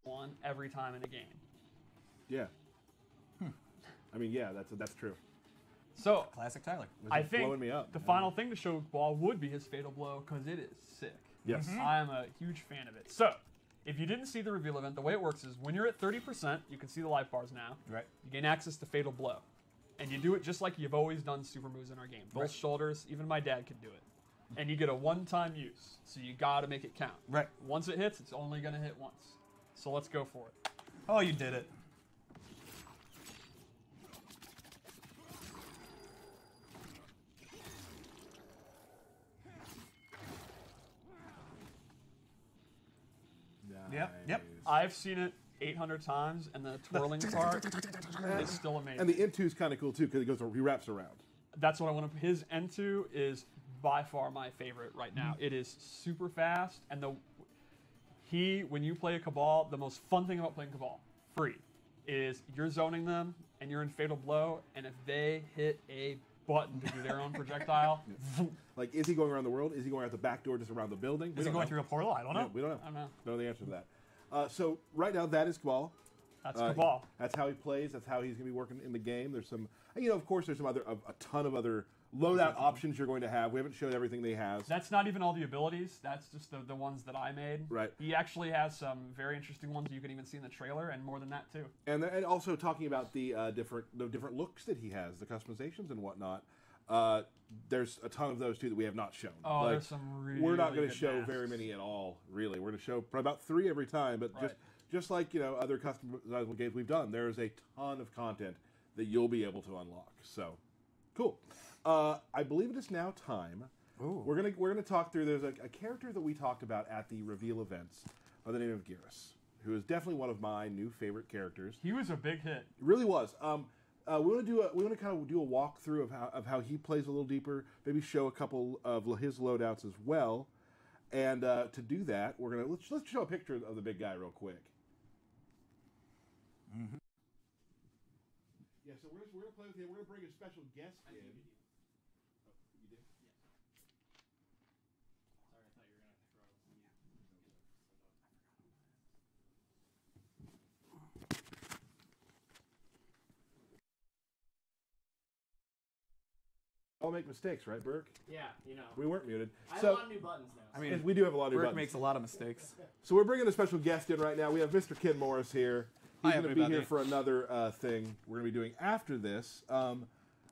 1 every time in a game. Yeah. I mean, yeah, that's true. So Classic Tyler. I Just think blowing me up, the man. final thing to show Ball would be his fatal blow because it is sick. Yes. I am a huge fan of it. So if you didn't see the reveal event, the way it works is when you're at 30%, you can see the life bars now. Right. You gain access to fatal blow. And you do it just like you've always done super moves in our game. Both shoulders, even my dad could do it. And you get a one-time use, so you gotta make it count. Right. Once it hits, it's only gonna hit once. So let's go for it. Oh, you did it. Yep. I've seen it 800 times, and the twirling part is still amazing. And the N2 is kind of cool too because he wraps around. That's what I want to. His N2 is by far my favorite right now. It is super fast, and when you play a Cabal, the most fun thing about playing Cabal, free, is you're zoning them and you're in fatal blow, and if they hit a button to do their own projectile, like, is he going around the world? Is he going out the back door, just around the building? Is he going through a portal? I don't know. Yeah, we don't know. I don't know. Don't know the answer to that. So right now, that is Cabal. That's Cabal. That's how he plays. That's how he's going to be working in the game. There's some, of course, there's some other, a ton of other loadout options you're going to have. We haven't showed everything that he has. That's not even all the abilities. That's just the ones that I made. Right. He actually has some very interesting ones you can even see in the trailer, and more than that too. And also talking about the different looks that he has, the customizations and whatnot. There's a ton of those too that we have not shown. Oh, there's some really. We're not going to good show masks. very many at all, really. We're going to show probably about 3 every time, but just like other customizable games we've done, there is a ton of content that you'll be able to unlock. So, cool. I believe it is now time. Ooh. We're gonna talk through. There's a character that we talked about at the reveal events by the name of Geras, who is definitely one of my new favorite characters. He was a big hit. It really was. We want to kind of do a walkthrough of how he plays a little deeper. Maybe show a couple of his loadouts as well. And to do that, let's show a picture of the big guy real quick. Mm-hmm. Yeah, so we're gonna play with him. We're gonna bring a special guest in. all make mistakes, right, Burke? Yeah, you know. We weren't muted. I have So, a lot of new buttons now. I mean, we do have a lot of new Burke buttons. makes a lot of mistakes. So we're bringing a special guest in right now. We have Mr. Ken Morris here. He's Hi, going to be everybody. here for another thing we're going to be doing after this.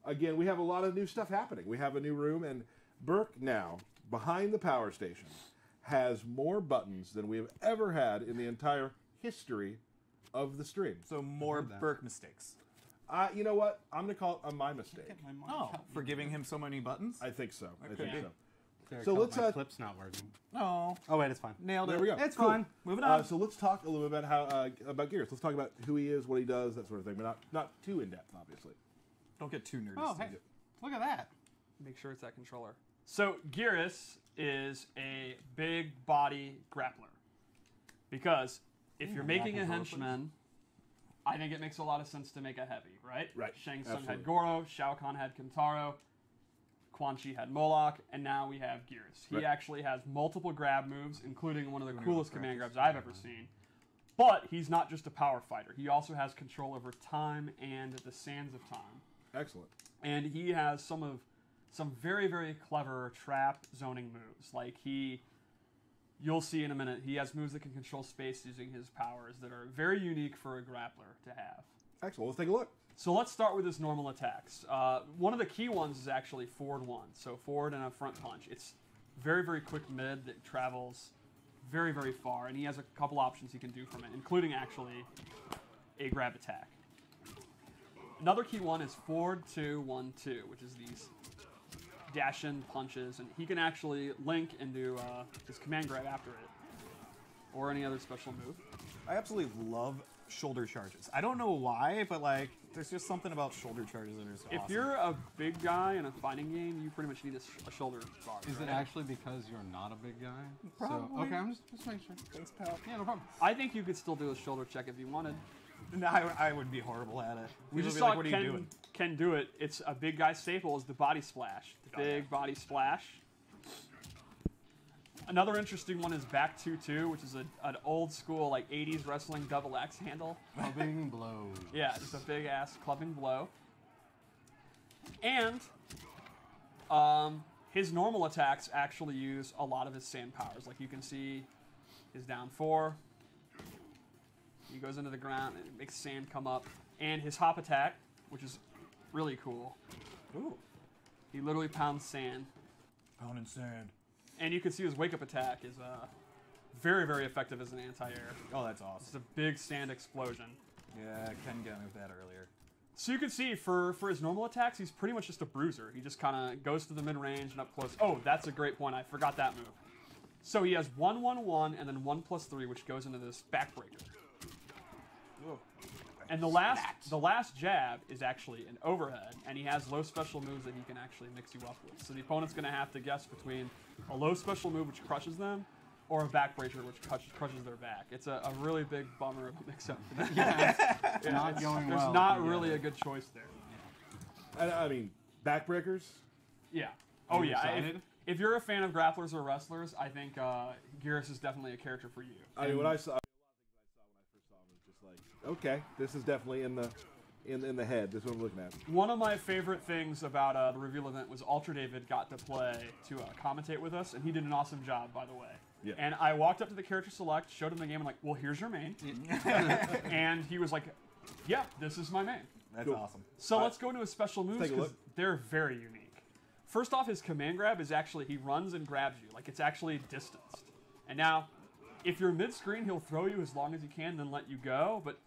Again, we have a lot of new stuff happening. We have a new room, and Burke now, behind the power station, has more buttons than we have ever had in the entire history of the stream. So more Burke mistakes. You know what? I'm going to call it my mistake. Oh, for giving him so many buttons? I think so. I think so. There, So let's my clip's not working. No. Oh wait, it's fine. Nailed it. There we go. It's Cool. fine. Moving on. So let's talk a little bit about how about Gears. Let's talk about who he is, what he does, that sort of thing, but not too in depth, obviously. Don't get too nerdy. Oh, hey, look at that. Make sure it's that controller. So Geras is a big body grappler. Because if you're making a henchman, I think it makes a lot of sense to make a heavy, right? Right. Shang Tsung Absolutely. had Goro, Shao Kahn had Kintaro, Quan Chi had Moloch, and now we have Geras. He Right. actually has multiple grab moves, including one of the coolest command grabs I've ever seen. But he's not just a power fighter. He also has control over time and the sands of time. Excellent. And he has some very, very clever trap zoning moves. Like you'll see in a minute, he has moves that can control space using his powers that are very unique for a grappler to have. Excellent. Let's take a look. So let's start with his normal attacks. One of the key ones is actually forward one. So forward and a front punch. It's very, very quick mid that travels very, very far. And he has a couple options he can do from it, including actually a grab attack. Another key one is forward 2, 1, 2, which is these dash-in punches. And he can actually link and do his command grab after it. Or any other special move. I absolutely love shoulder charges. I don't know why, but like, there's just something about shoulder charges that are so If awesome. you're a big guy in a fighting game, you pretty much need a shoulder guard. Is it right? actually because you're not a big guy? Probably. So, okay, I'm just making sure. Thanks, pal. Yeah, no problem. I think you could still do a shoulder check if you wanted. No, I would be horrible at it. We People just would be saw like, what are you Ken, doing? Ken do it. It's a big guy staple is the body splash. The big body splash. Another interesting one is back 2-2, which is an old school like 80s wrestling double axe handle. Clubbing blows. Yeah, just a big ass clubbing blow. And his normal attacks actually use a lot of his sand powers. Like you can see his down 4. He goes into the ground and it makes sand come up. And his hop attack, which is really cool. Ooh. He literally pounds sand. Pounding sand. And you can see his wake-up attack is very, very effective as an anti-air. Oh, that's awesome. It's a big sand explosion. Yeah, Ken got me with that earlier. So you can see for his normal attacks, he's pretty much just a bruiser. He just kind of goes to the mid-range and up close. Oh, that's a great point. I forgot that move. So he has 1-1-1 and then 1+3, which goes into this backbreaker. Ooh. And the last jab is actually an overhead, and he has low special moves that he can actually mix you up with. So the opponent's going to have to guess between a low special move, which crushes them, or a backbreaker, which crushes their back. It's a really big bummer of a mix-up for them. It's not going well. There's not really a good choice there. And I mean, backbreakers. Yeah. Oh, You yeah. excited? If you're a fan of grapplers or wrestlers, I think Geras is definitely a character for you. I mean, what I saw, a lot of things I saw when I first saw him was just like, okay, this is definitely in the head. This is what I'm looking at. One of my favorite things about the reveal event was Ultra David got to play to commentate with us, and he did an awesome job, by the way. Yeah. And I walked up to the character select, showed him the game, and like, well, here's your main. And he was like, yeah, this is my main. That's Cool. awesome. So let's go into his special moves take a because look. they're very unique. First off, his command grab is actually, he runs and grabs you. Like, it's actually distanced. And now, if you're mid-screen, he'll throw you as long as he can, then let you go. But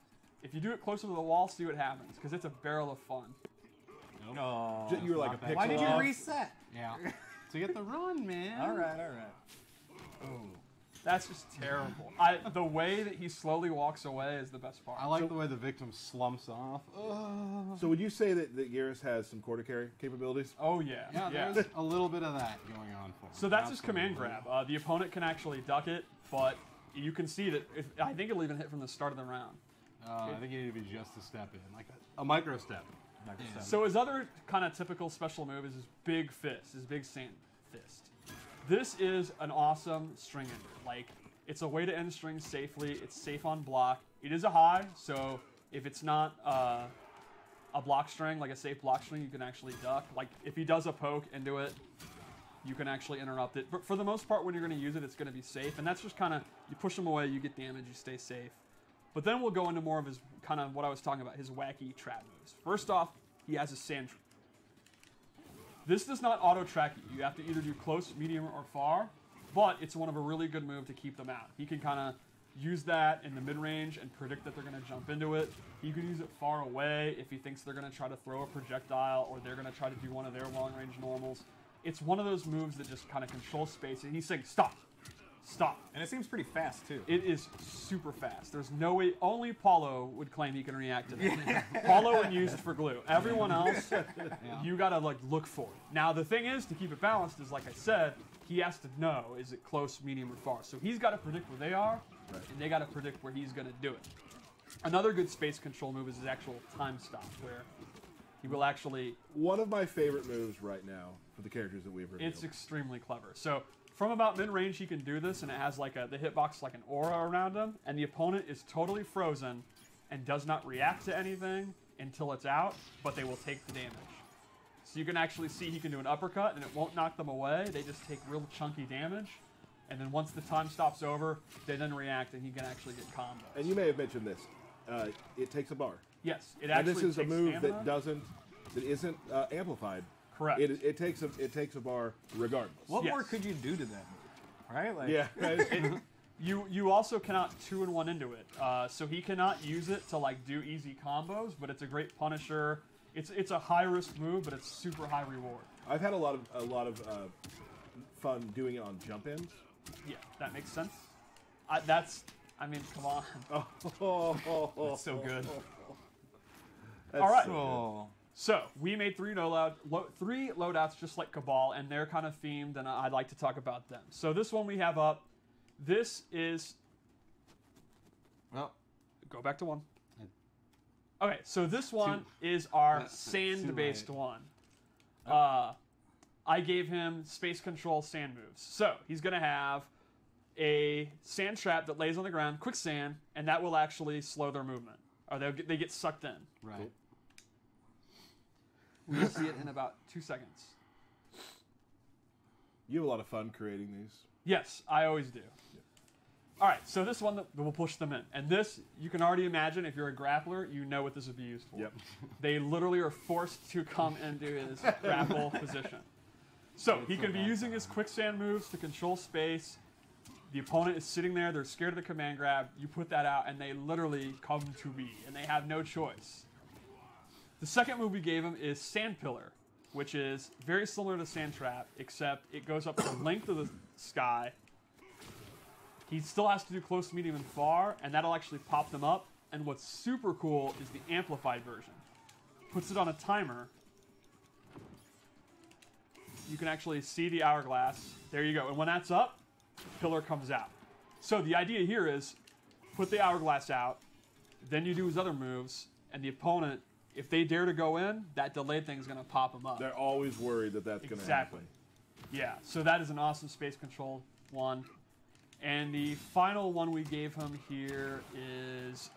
if you do it closer to the wall, see what happens, because it's a barrel of fun. No. You were like a pixel Why did you off. reset? Yeah. To get the run, man. All right. Oh. That's just terrible. The way that he slowly walks away is the best part. I like the way the victim slumps off. Ugh. So would you say that Geras has some quarter carry capabilities? Oh, yeah. Yeah, there's a little bit of that going on for him. So that's his Absolutely. command grab. The opponent can actually duck it, but you can see that I think it'll even hit from the start of the round. I think you need to be just a step in, like a micro step. So his other kind of typical special move is his big fist, his big sand fist. This is an awesome string ender. Like, it's a way to end strings safely. It's safe on block. It is a high, so if it's not a a block string, like a safe block string, you can actually duck. Like if he does a poke into it, you can actually interrupt it. But for the most part, when you're going to use it, it's going to be safe. And that's just kind of, you push him away, you get damage, you stay safe. But then we'll go into more of his, kind of what I was talking about, his wacky trap moves. First off, he has a sand trap. This does not auto-track you. You have to either do close, medium, or far, but it's one of a really good move to keep them out. He can kind of use that in the mid-range and predict that they're going to jump into it. He can use it far away if he thinks they're going to try to throw a projectile or they're going to try to do one of their long-range normals. It's one of those moves that just kind of controls space, and he's saying, stop, stop. And it seems pretty fast, too. It is super fast. There's no way, only Paulo would claim he can react to that. Paulo would use it for glue. Everyone else, you got to like look for it. Now, the thing is, to keep it balanced, is like I said, he has to know, is it close, medium, or far? So he's got to predict where they are, and they got to predict where he's going to do it. Another good space control move is his actual time stop, where he will actually... One of my favorite moves right now for the characters that we've revealed. It's extremely clever. So from about mid-range, he can do this, and it has like the hitbox like an aura around him, and the opponent is totally frozen and does not react to anything until it's out, but they will take the damage. So you can actually see he can do an uppercut, and it won't knock them away. They just take real chunky damage. And then once the time stops over, they then react, and he can actually get combos. And you may have mentioned this. It takes a bar. Yes, it actually takes. And this is a move stamina. that isn't amplified. Correct. It takes a bar regardless. What more could you do to that move? Right? Like, yeah. You also cannot 2-in-1 into it. So he cannot use it to like do easy combos, but it's a great punisher. It's a high risk move, but it's super high reward. I've had a lot of fun doing it on jump ins. Yeah, that makes sense. I mean, come on. That's so good. All right. So good. So we made three loadouts just like Cabal, and they're kind of themed, and I'd like to talk about them. So this one we have up. This is... Well, go back to one. Okay, so this one is our sand-based one. I gave him space control sand moves. So he's going to have a sand trap that lays on the ground, quicksand, and that will actually slow their movement. Or they get sucked in. Right. We'll see it in about 2 seconds. You have a lot of fun creating these. Yes, I always do. Yeah. All right, so this one will push them in. And this, you can already imagine, if you're a grappler, you know what this would be used for. Yep. They literally are forced to come into his grapple position. So he can be using his quicksand moves to control space. The opponent is sitting there, they're scared of the command grab. You put that out, and they literally come to be, and they have no choice. The second move we gave him is Sand Pillar, which is very similar to Sand Trap, except it goes up the length of the sky. He still has to do close, medium, and far, and that'll actually pop them up. And what's super cool is the amplified version. Puts it on a timer. You can actually see the hourglass. There you go. And when that's up, the pillar comes out. So the idea here is put the hourglass out, then you do his other moves, and the opponent, if they dare to go in, that delayed thing's going to pop them up. They're always worried that that's going to happen. Yeah, so that is an awesome space control one. And the final one we gave him here is,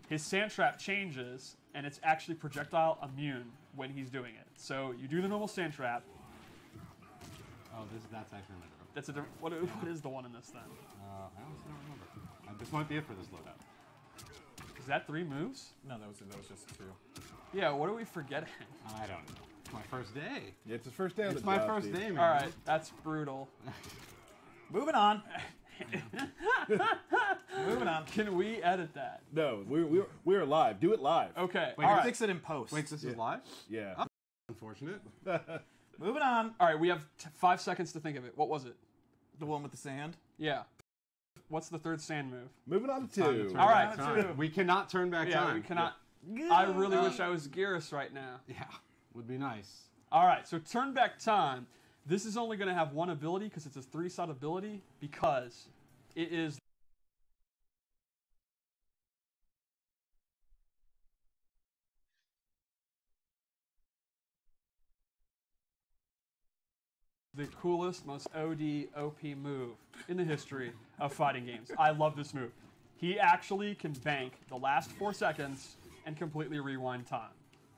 his sand trap changes, and it's actually projectile immune when he's doing it. So you do the normal sand trap. Oh, that's actually another. That's a different. What is the one in this then? I honestly don't remember. This might be it for this loadout. Is that 3 moves? No, that was just 2. Yeah, what are we forgetting? I don't know. It's my first day. Yeah, it's his first day on It's the my job, first Steve. day, man. All right, that's brutal. Moving on. Moving on. Can we edit that? No, we're live. Do it live. Okay. Wait, all right. fix it in post. Wait, this is live? Yeah. Oh, unfortunate. Moving on. All right, we have 5 seconds to think of it. What was it? The one with the sand? Yeah. What's the third sand move? Moving on to 2. All right, time. We cannot turn back time. Yeah, we cannot. I really wish I was Geras right now. Yeah, would be nice. All right, so turn back time. This is only going to have one ability because it's a 3-shot ability because it is the coolest, most OD, OP move in the history of fighting games. I love this move. He actually can bank the last 4 seconds and completely rewind time.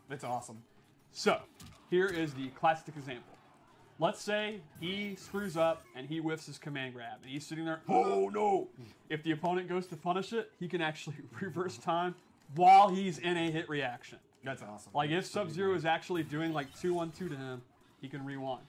That's awesome. So, here is the classic example. Let's say he screws up and he whiffs his command grab, and he's sitting there, oh no! If the opponent goes to punish it, he can actually reverse time while he's in a hit reaction. That's awesome. Like if Sub-Zero is actually doing like 2-1-2 to him, he can rewind.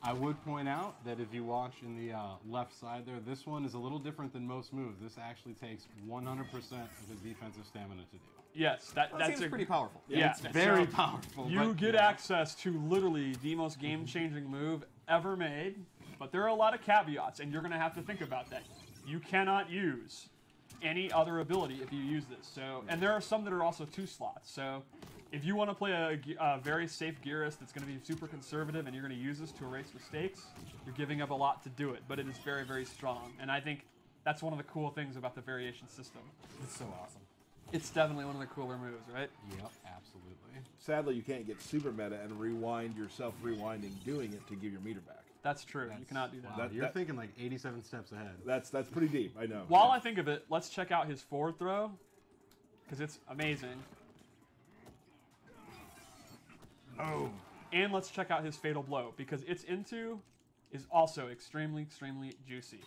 I would point out that if you watch in the left side there, this one is a little different than most moves. This actually takes 100% of his defensive stamina to do. Yes, that's seems pretty powerful. Yeah, it's very powerful. You get access to literally the most game-changing move ever made, but there are a lot of caveats, and you're going to have to think about that. You cannot use any other ability if you use this. So, and there are some that are also 2 slots. So, if you want to play a very safe Gearus that's going to be super conservative and you're going to use this to erase mistakes, you're giving up a lot to do it, but it is very, very strong. And I think that's one of the cool things about the variation system. It's so awesome. It's definitely one of the cooler moves, right? Yep, absolutely. Sadly, you can't get super meta and rewind yourself rewinding doing it to give your meter back. That's true. You cannot do that. Wow, you're thinking like 87 steps ahead. That's pretty deep, I know. While I think of it, let's check out his forward throw, because it's amazing. Oh. And let's check out his fatal blow, because its into is also extremely, extremely juicy.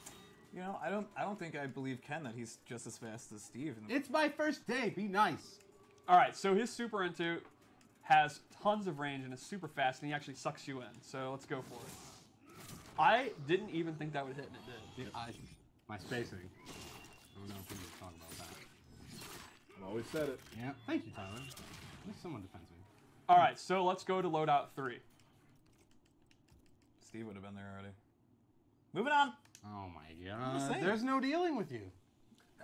You know, I don't think I believe Ken that he's just as fast as Steve. It's my first day. Be nice. All right, so his super into has tons of range and is super fast, and he actually sucks you in. So let's go for it. I didn't even think that would hit, and it did. Yeah, my spacing. I don't know if we need to talk about that. I've always said it. Yeah, thank you, Tyler. At least someone defends me. All right, so let's go to loadout 3. Steve would have been there already. Moving on. Oh my god. There's no dealing with you.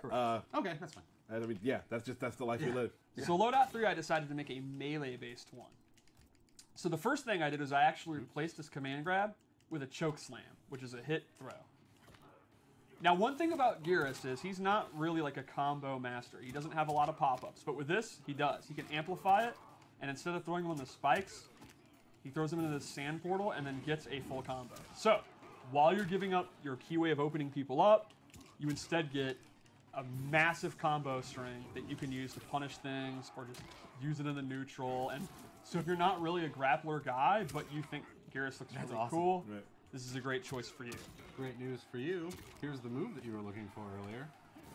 Correct. Okay, that's fine. I mean, yeah, that's the life we live. Yeah. So loadout 3, I decided to make a melee-based one. So the first thing I did was I actually replaced this command grab with a choke slam, which is a hit throw. Now, one thing about Gearus is he's not really like a combo master. He doesn't have a lot of pop-ups, but with this, he does. He can amplify it, and instead of throwing him on the spikes, he throws him into the sand portal and then gets a full combo. So, while you're giving up your key way of opening people up, you instead get a massive combo string that you can use to punish things or just use it in the neutral. And so if you're not really a grappler guy, but you think Gearus looks really awesome. cool, Right. this is a great choice for you. Great news for you. Here's the move that you were looking for earlier.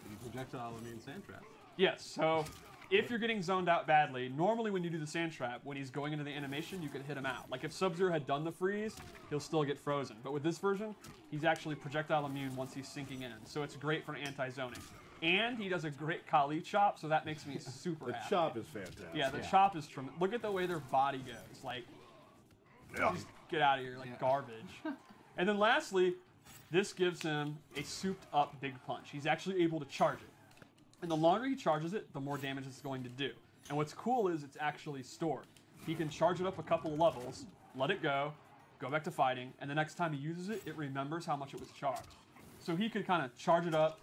The projectile immune sand trap. Yes, so if you're getting zoned out badly, normally when you do the sand trap, when he's going into the animation, you could hit him out. Like if Sub-Zero had done the freeze, he'll still get frozen. But with this version, he's actually projectile immune once he's sinking in. So it's great for anti-zoning. And he does a great Kali chop, so that makes me super The happy. chop is fantastic. Yeah, the chop is tremendous. Look at the way their body goes. Like, just get out of here, like garbage. And then lastly, this gives him a souped up big punch. He's actually able to charge it. And the longer he charges it, the more damage it's going to do. And what's cool is it's actually stored. He can charge it up a couple of levels, let it go back to fighting, and the next time he uses it, it remembers how much it was charged. So he could kind of charge it up,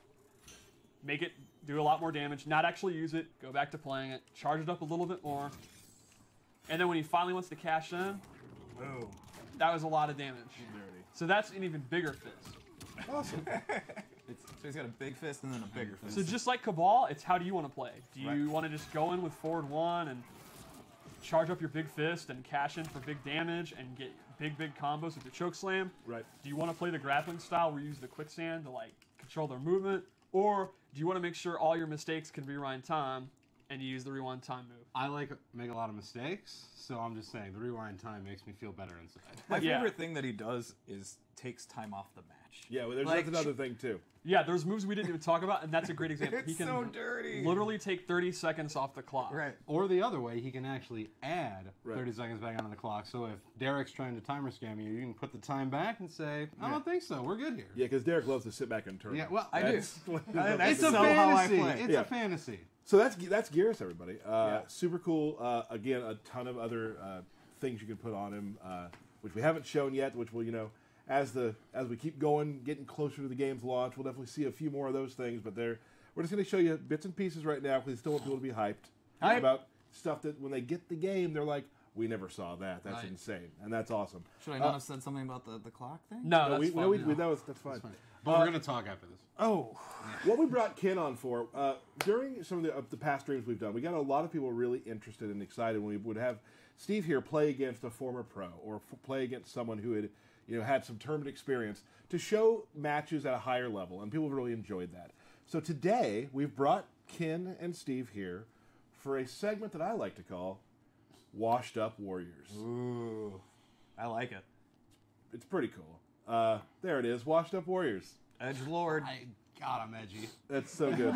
make it do a lot more damage, not actually use it, go back to playing it, charge it up a little bit more, and then when he finally wants to cash in, boom, that was a lot of damage. So that's an even bigger fist. Awesome. So he's got a big fist and then a bigger fist. So just like Cabal, it's how do you want to play? Do you want to just go in with forward 1 and charge up your big fist and cash in for big damage and get big combos with the choke slam? Right. Do you want to play the grappling style where you use the quicksand to like control their movement? Or do you want to make sure all your mistakes can rewind time and you use the rewind time move? I make a lot of mistakes, so I'm just saying the rewind time makes me feel better inside. My favorite thing that he does is takes time off the match. Yeah, well, that's another thing too. Yeah, there's moves we didn't even talk about, and that's a great example. It's he can so dirty. literally take 30 seconds off the clock. Right. Or the other way, he can actually add Right. 30 seconds back onto the clock. So if Derek's trying to timer scam you, you can put the time back and say, I don't think so. We're good here. Yeah, because Derek loves to sit back and turn. Yeah, well, I do. it's That's a so how I fantasy. play. It's a fantasy. So that's Gearus, everybody. Super cool. Again, a ton of other things you can put on him, which we haven't shown yet. Which will, as we keep going, getting closer to the game's launch, we'll definitely see a few more of those things. But we're just going to show you bits and pieces right now because we still want people to be hyped about stuff that when they get the game, they're like, We never saw that. That's Right. insane, and that's awesome. Should I not have said something about the clock thing? No, that's fine. That's fine. But we're going to talk after this. Oh. What we brought Ken on for, during some of the past streams we've done, we got a lot of people really interested and excited when we would have Steve here play against a former pro or play against someone who had, had some tournament experience to show matches at a higher level, and people really enjoyed that. So today, we've brought Ken and Steve here for a segment that I like to call Washed Up Warriors. Ooh, I like it. It's pretty cool. There it is, Washed Up Warriors. Edgelord. God, I'm edgy. That's so good.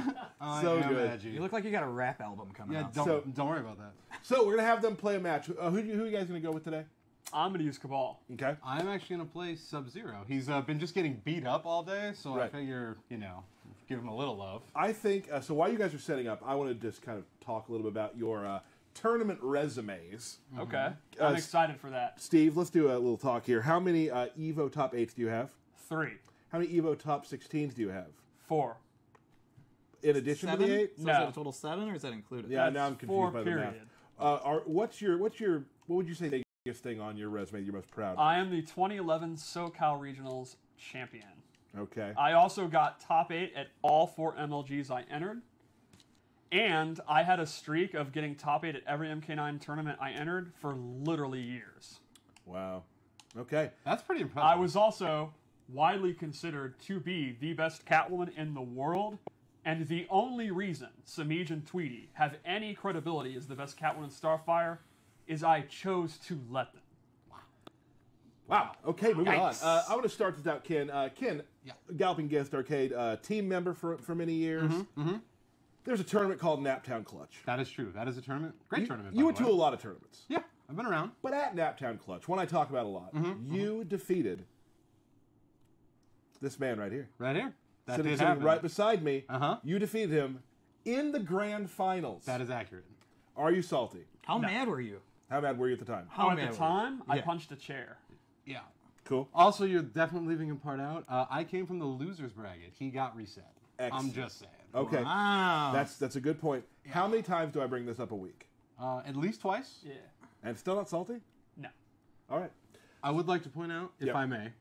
So good. Edgy. You look like you got a rap album coming out. Don't worry about that. So we're gonna have them play a match. Who are you guys gonna go with today? I'm gonna use Cabal. Okay. I'm actually gonna play Sub-Zero. He's been just getting beat up all day, so I figure give him a little love. I think so. While you guys are setting up, I want to just kind of talk a little bit about your tournament resumes. Okay. I'm excited for that. Steve, let's do a little talk here. How many Evo top 8s do you have? 3. How many Evo top 16s do you have? 4. In addition to the 8? So is that a total 7, or is that included? Yeah, now I'm confused 4, by period. the math. What would you say the biggest thing on your resume that you're most proud of? I am the 2011 SoCal Regionals champion. Okay. I also got top 8 at all 4 MLGs I entered. And I had a streak of getting top 8 at every MK9 tournament I entered for literally years. Wow. Okay. That's pretty impressive. I was also widely considered to be the best Catwoman in the world. And the only reason Samij and Tweety have any credibility as the best Catwoman in Starfire is I chose to let them. Wow. Okay, moving on. I want to start this out, Ken. Ken, Yeah. Galloping Guest Arcade, team member for many years. There's a tournament called Naptown Clutch. That is true. That is a tournament. Great tournament. You went to a lot of tournaments. Yeah, I've been around. But at Naptown Clutch, one I talk about a lot, you defeated this man right here. Right here. That Sitting did happen. right beside me. You defeated him in the grand finals. That is accurate. Are you salty? How mad were you? How mad were you at the time? At the time, I Yeah. punched a chair. Yeah. Cool. Also, you're definitely leaving a part out. I came from the losers bracket. He got reset. Excellent. I'm just saying. Okay. Wow. That's a good point. How many times do I bring this up a week? At least twice. Yeah. And still not salty? No. All right. I would like to point out, if Yep. I may,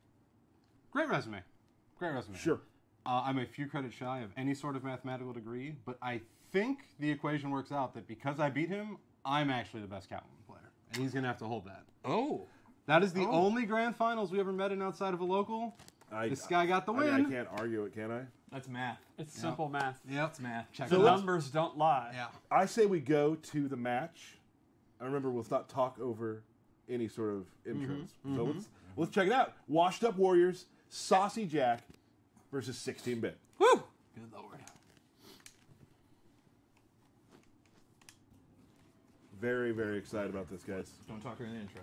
great resume. Great resume. Sure. I'm a few credits shy of any sort of mathematical degree, but I think the equation works out that because I beat him, I'm actually the best Catwoman player. And he's going to have to hold that. Oh. That is the only grand finals we ever met in outside of a local. This guy got the win. I can't argue it, can I? That's math. It's simple math. Yep. It's math. Check The it out. numbers don't lie. Yeah. I say we go to the match. I remember we'll not talk over any sort of intros. So let's check it out. Washed Up Warriors, Saucy Jack versus 16-bit. Woo! Good lord. Very, very excited about this, guys. Don't talk during the intro.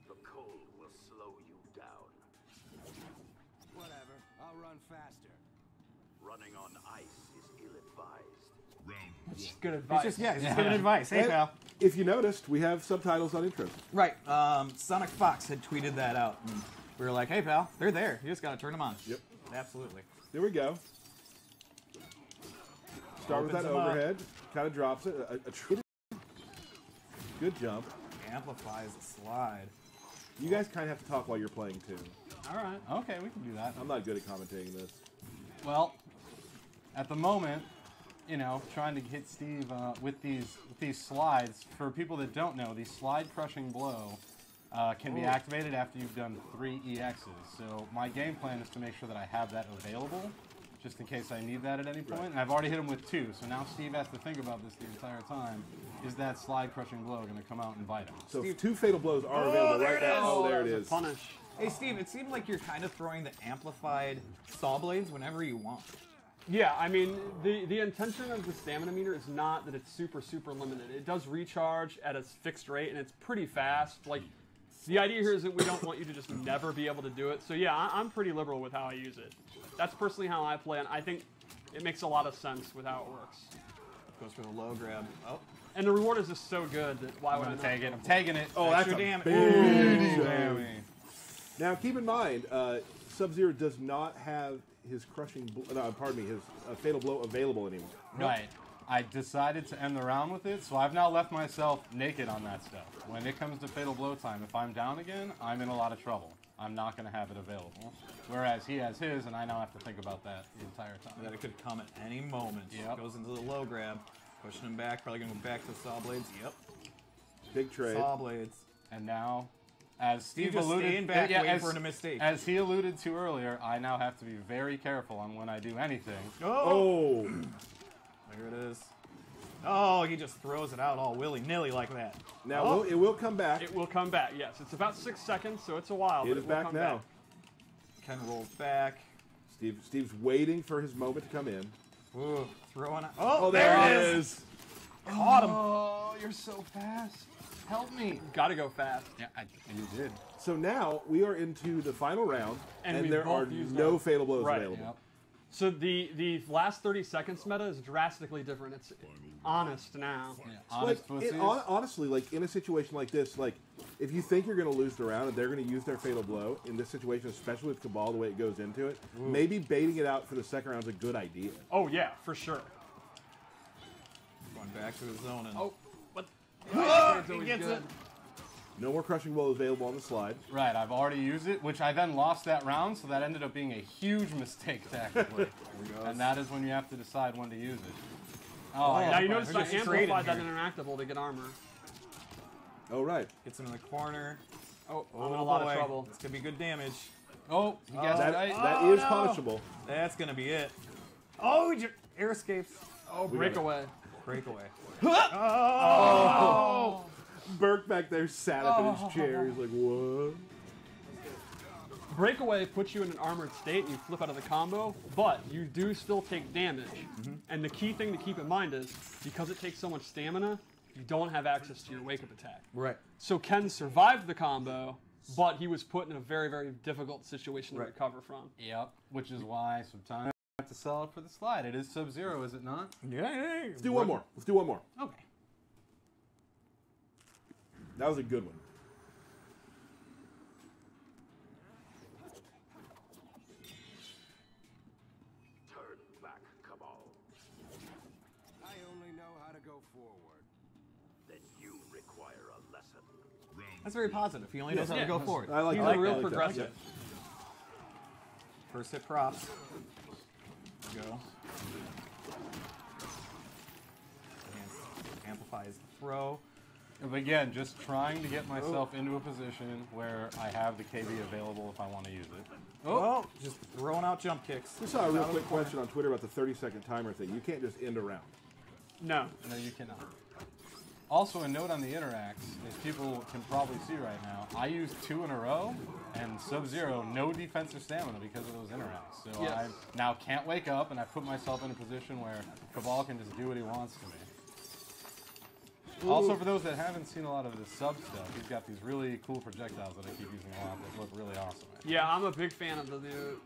The cold will slow you down. Whatever, I'll run faster. Running on ice is ill-advised. It's good advice. It's just giving advice. Hey, And pal. if you noticed, we have subtitles on intros. Right. Sonic Fox had tweeted that out. And we were like, hey, pal, they're there. You just got to turn them on. Yep. Absolutely. Here we go. Start with Opens that them up. overhead. Kind of drops it. A true good jump. Amplifies the slide. You guys kind of have to talk while you're playing, too. All right. Okay, we can do that. I'm not good at commentating this. Well, at the moment, trying to hit Steve with these slides. For people that don't know, the slide crushing blow can be activated after you've done 3 EXs. So my game plan is to make sure that I have that available, just in case I need that at any point. And I've already hit him with 2, so now Steve has to think about this the entire time. Is that slide crushing blow going to come out and bite him? So 2 fatal blows are available right now. Oh, there it is. Punish. Hey, Steve, it seemed like you're kind of throwing the amplified saw blades whenever you want. Yeah, I mean, the intention of the stamina meter is not that it's super, super limited. It does recharge at a fixed rate, and it's pretty fast. Like, the idea here is that we don't want you to just never be able to do it. So, yeah, I'm pretty liberal with how I use it. That's personally how I play, and I think it makes a lot of sense with how it works. Goes for the low grab. Oh. And the reward is just so good that why would I not? I'm taking it. Oh, that's Extra a damage. big Ooh. damage. Now, keep in mind, Sub-Zero does not have his crushing, pardon me, his fatal blow available anymore. Right. I decided to end the round with it, so I've now left myself naked on that stuff. When it comes to fatal blow time, if I'm down again, I'm in a lot of trouble. I'm not going to have it available. Whereas he has his, and I now have to think about that the entire time. That it could come at any moment. Yep. Goes into the low grab, pushing him back, probably going to go back to saw blades. Yep. Big trade. Saw blades. And now, as Steve just alluded, staying back, waiting for a mistake. As he alluded to earlier, I now have to be very careful on when I do anything. Oh! There it is. Oh, he just throws it out all willy-nilly like that. Now, it will come back. It will come back, yes. It's about 6 seconds, so it's a while. It but is will back come now. Ken rolls back. Steve's waiting for his moment to come in. Ooh, throwing it. Oh, there it is. Caught him. Oh, you're so fast. Help me. Gotta go fast. Yeah, you did. So now we are into the final round, and we there are both used no them. fatal blows Right. available. Yep. So the last 30 seconds meta is drastically different. It's honest now. Yeah, Like, honest pussies. honestly, like in a situation like this, like if you think you're going to lose the round and they're going to use their fatal blow in this situation, especially with Cabal the way it goes into it, maybe baiting it out for the second round is a good idea. Oh yeah, for sure. Going back to his zone and What? he gets it. No more crushing blows available on the slide. Right, I've already used it, which I then lost that round, so that ended up being a huge mistake tactically. And that is when you have to decide when to use it. Oh, Now you notice I just traded amplified that here. interactable to get armor. Oh, right. Gets him in the corner. Oh, I'm in a lot of trouble. It's going to be good damage. Oh, he guessed right. That is punishable. That's going to be it. Oh, air escapes. Oh, breakaway. Breakaway. Oh! Burke back there sat up in his chair. He's like, what? Breakaway puts you in an armored state and you flip out of the combo, but you do still take damage. And the key thing to keep in mind is, because it takes so much stamina, you don't have access to your wake-up attack. Right. So Ken survived the combo, but he was put in a very, very difficult situation to recover from. Yep, which is why sometimes I have to sell it for the slide. It is Sub-Zero, is it not? Yeah. Let's do one more. Let's do one more. Okay. That was a good one. Turn back, Cabal. I only know how to go forward. Then you require a lesson. That's very positive. He only knows how to go forward. I like He's that. a real I like that. progressive. First hit props. Go. Amplifies the throw. But again, just trying to get myself into a position where I have the KB available if I want to use it. Oh, just throwing out jump kicks. We saw a real quick question on Twitter about the 30-second timer thing. You can't just end a round. No. No, you cannot. Also, a note on the interacts, as people can probably see right now, I used 2 in a row, and Sub-Zero, no defensive stamina because of those interacts. So Yes. I now can't wake up, and I put myself in a position where Cabal can just do what he wants to me. Also, for those that haven't seen a lot of the sub stuff, he's got these really cool projectiles that I keep using a lot that look really awesome. Yeah, I'm a big fan of the new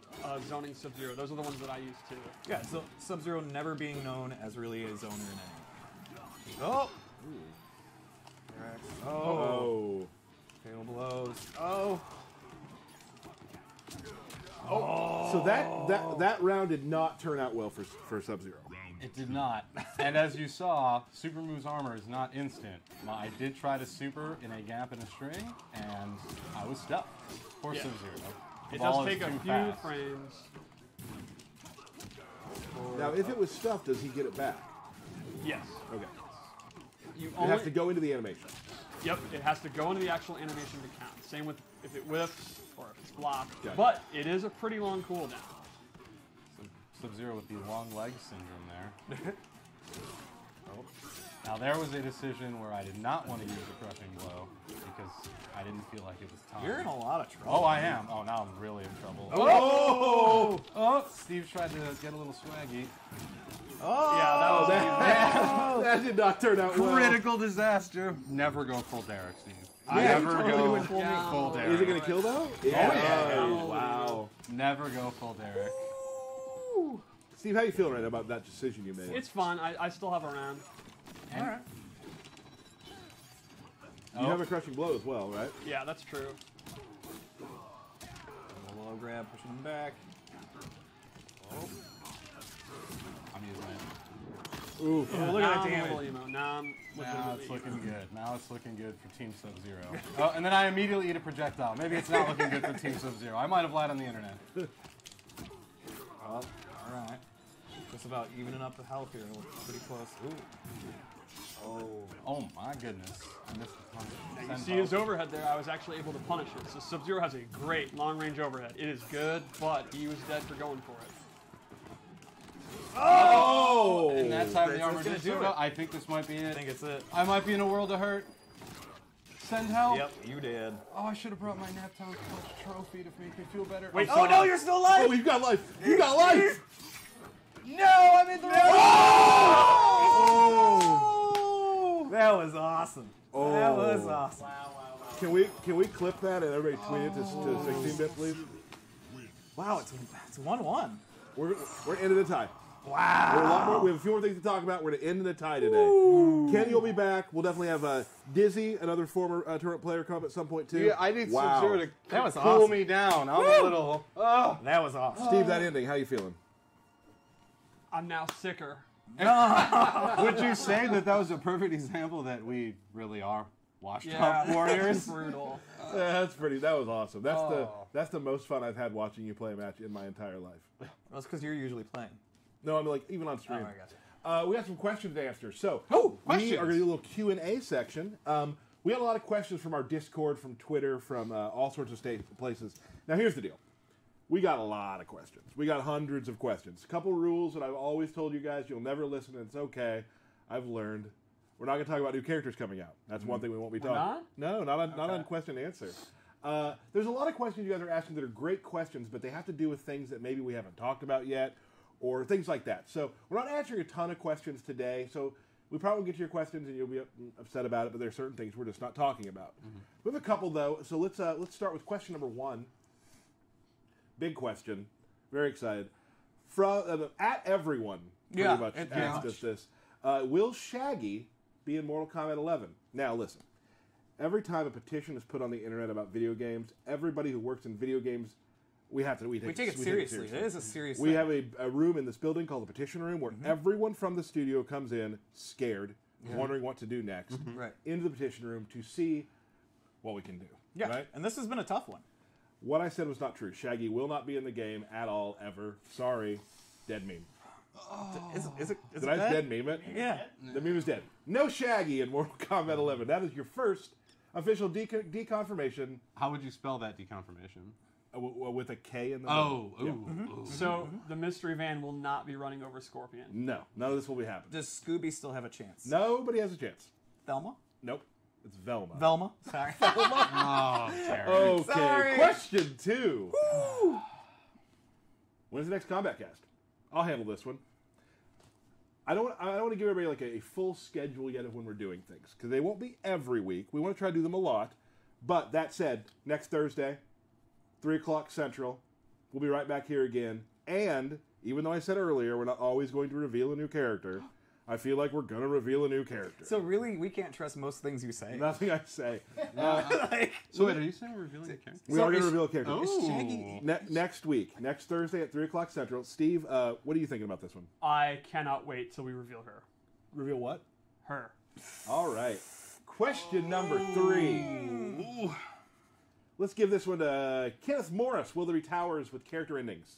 zoning Sub-Zero. Those are the ones that I use too. Yeah, so Sub-Zero never being known as really a zoner in any. Oh! Oh. Fatal blows. Oh! So that round did not turn out well for Sub-Zero. It did not. And as you saw, Super Move's armor is not instant. I did try to super in a gap in a string, and I was stuck. Poor Yeah. Sub-Zero. It Ball does is take a too few fast. frames. Now, if it was stuffed, does he get it back? Yes. Okay. You It only, has to go into the animation. Yep, it has to go into the actual animation to count. Same with if it whiffs or if it's blocked. Gotcha. But it is a pretty long cooldown. Sub-Zero with the long leg syndrome there. Oh. Now there was a decision where I did not want to use the crushing blow because I didn't feel like it was time. You're in a lot of trouble. Oh, I am. Oh, now I'm really in trouble. Oh! Oh! Steve tried to get a little swaggy. Oh! Yeah, that was That did not turn out well. Critical disaster. Never go full Derek, Steve. Yeah, Never totally go went full Derek. Is it going to kill though? yeah. Oh, wow. Never go full Derek. Steve, how you feeling right now about that decision you made? It's fun. I still have a round. All right. You have a crushing blow as well, right? Yeah, that's true. Low grab, pushing him back. Oh. I'm using it. Ooh. Oh, look at that damn emo. Now it's looking good. Now it's looking good for Team Sub-Zero. Oh, and then I immediately eat a projectile. Maybe it's not looking good for Team Sub-Zero. I might have lied on the internet. All right. Just about evening up the health here. Pretty close. Ooh. Oh my goodness. I missed the punch. Now, you see his overhead there. I was actually able to punish it. So Sub-Zero has a great long-range overhead. It is good, but he was dead for going for it. Oh! And that time the That's armor gonna did do show it. up. I think this might be it. I think it's it. I might be in a world of hurt. Send help. Yep, you did. Oh, I should have brought my Naptown Clutch trophy to make me feel better. Wait, Oh no, you're still alive! Oh, you've got life. You got life. No, I'm in the Oh! That was awesome. Oh. That was awesome. Can we clip that and everybody tweet it to 16-bit, please? Wow, it's 1-1. We're ending the tie. Wow. We're a lot more, we have a few more things to talk about. We're going to end in a tie today. Kenny will be back. We'll definitely have Dizzy, another former tournament player, come up at some point too. Yeah, I need Sub-Zero to That was cool awesome. me down. I'm a little. Oh. That was awesome. Steve, that ending, how you feeling? I'm now sicker. Would you say that was a perfect example that we really are washed up warriors? Brutal. That was awesome. That's the most fun I've had watching you play a match in my entire life. Well, that's because you're usually playing. No, I'm like even on stream. Oh, I gotcha. We got some questions to answer. So questions. we are going to do a little Q&A section. We got a lot of questions from our Discord, from Twitter, from all sorts of places. Now here's the deal. We got a lot of questions. We got hundreds of questions. A couple rules that I've always told you guys. You'll never listen, and it's okay. I've learned. We're not going to talk about new characters coming out. That's one thing we won't be talking about. Not? No, not on question and answer. There's a lot of questions you guys are asking that are great questions, but they have to do with things that maybe we haven't talked about yet, or things like that. So we're not answering a ton of questions today, so we probably will get to your questions and you'll be upset about it, but there are certain things we're just not talking about. We have a couple, though, so let's start with question number 1. Big question. Very excited. From at everyone, pretty much asked us this. Will Shaggy be in Mortal Kombat 11? Now, listen. Every time a petition is put on the internet about video games, everybody who works in video games, we take it seriously. It is a serious We thing. have a room in this building called the petition room where everyone from the studio comes in scared, wondering what to do next, Right. into the petition room to see what we can do. Yeah, Right? and this has been a tough one. What I said was not true. Shaggy will not be in the game at all, ever. Sorry. Dead meme. Is it Did I dead meme it? Yeah. The meme is dead. No Shaggy in Mortal Kombat 11. That is your first official deconfirmation. How would you spell that deconfirmation? With a K in the middle. Yeah. So the mystery van will not be running over Scorpion. No, none of this will be happening. Does Scooby still have a chance? Nobody has a chance. Thelma? Nope. It's Velma. Velma? Sorry. Oh, Terry. Okay, Sorry. question 2. When's the next Kombat Cast? I'll handle this one. I don't want to give everybody like a full schedule yet of when we're doing things, because they won't be every week. We want to try to do them a lot. But that said, next Thursday, 3 o'clock Central, we'll be right back here again. And even though I said earlier we're not always going to reveal a new character, I feel like we're going to reveal a new character. So really, we can't trust most things you say? Nothing I say. So wait, are you saying we're revealing a character? We are going to reveal a character. Is Shaggy... Next week, next Thursday at 3 o'clock Central. Steve, what are you thinking about this one? I cannot wait till we reveal her. Reveal what? Her. All right. Question number 3. Let's give this one to Kenneth Morris. Will there be towers with character endings?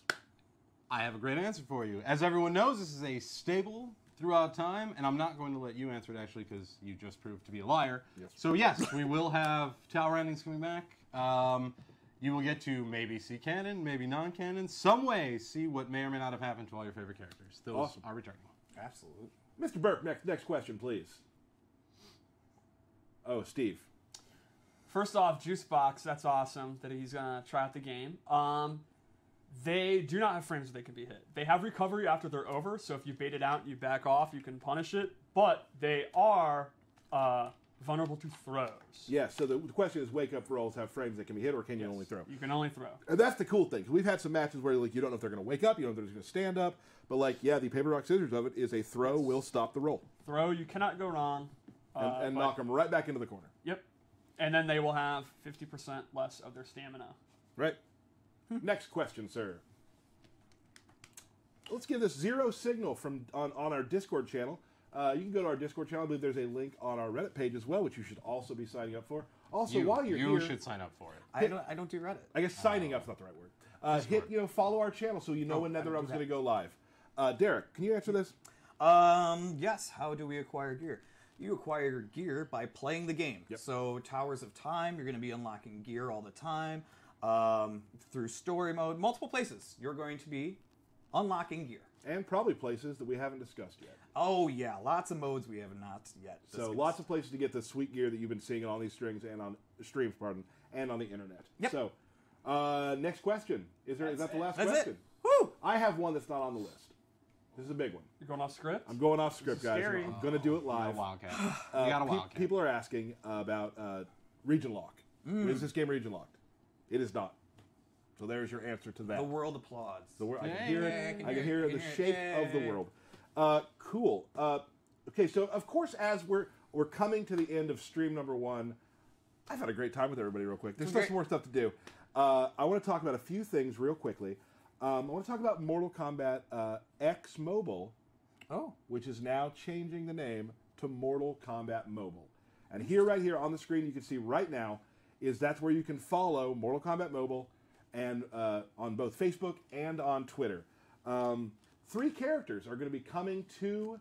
I have a great answer for you. As everyone knows, this is a stable throughout time, and I'm not going to let you answer it, actually, because you just proved to be a liar. Yes. So, yes, we will have tower endings coming back. You will get to maybe see canon, maybe non-canon, some way see what may or may not have happened to all your favorite characters. Those Awesome. are returning. Absolutely. Mr. Burke, next question, please. Oh, Steve. First off, Juicebox, that's awesome that he's going to try out the game. They do not have frames where they can be hit. They have recovery after they're over, so if you bait it out and you back off, you can punish it. But they are vulnerable to throws. Yeah, so the question is, wake-up rolls have frames that can be hit, or can you only throw? You can only throw. And that's the cool thing. We've had some matches where like you don't know if they're going to wake up, you don't know if they're going to stand up, but like, yeah, the paper, rock, scissors of it is a throw will stop the roll. Throw, you cannot go wrong. And knock them right back into the corner. Yep. And then they will have 50% less of their stamina. Right. Next question, sir. Let's give this Zero Signal from on our Discord channel. You can go to our Discord channel. I believe there's a link on our Reddit page as well, which you should also be signing up for. Also, while you're here, you should sign up for it. I don't do Reddit. I guess signing up's not the right word. Hit follow our channel so you know when NetherRealm's going to go live. Derek, can you answer this? Yes. How do we acquire gear? You acquire gear by playing the game. Yep. So Towers of Time, you're going to be unlocking gear all the time. Through story mode, multiple places, you're going to be unlocking gear. And probably places that we haven't discussed yet. Oh yeah, lots of modes we have not yet discussed. So lots of places to get the sweet gear that you've been seeing on all these streams and on and on the internet. Yep. So, next question. Is that the last That's question? it. Woo! I have one that's not on the list. This is a big one. You're going off script? I'm going off script, guys. scary. I'm going to do it live. You got a Wildcat. You got a Wildcat. People are asking about region lock. Is this game region locked? It is not. So there's your answer to that. The world applauds. I can hear it. I can hear the shake of the world. Cool. Okay, so of course, as we're coming to the end of stream number 1, I've had a great time with everybody real quick. There's still some more stuff to do. I want to talk about a few things real quickly. I want to talk about Mortal Kombat X Mobile, which is now changing the name to Mortal Kombat Mobile. And right here on the screen, you can see right now, that's where you can follow Mortal Kombat Mobile and on both Facebook and on Twitter. 3 characters are going to be coming to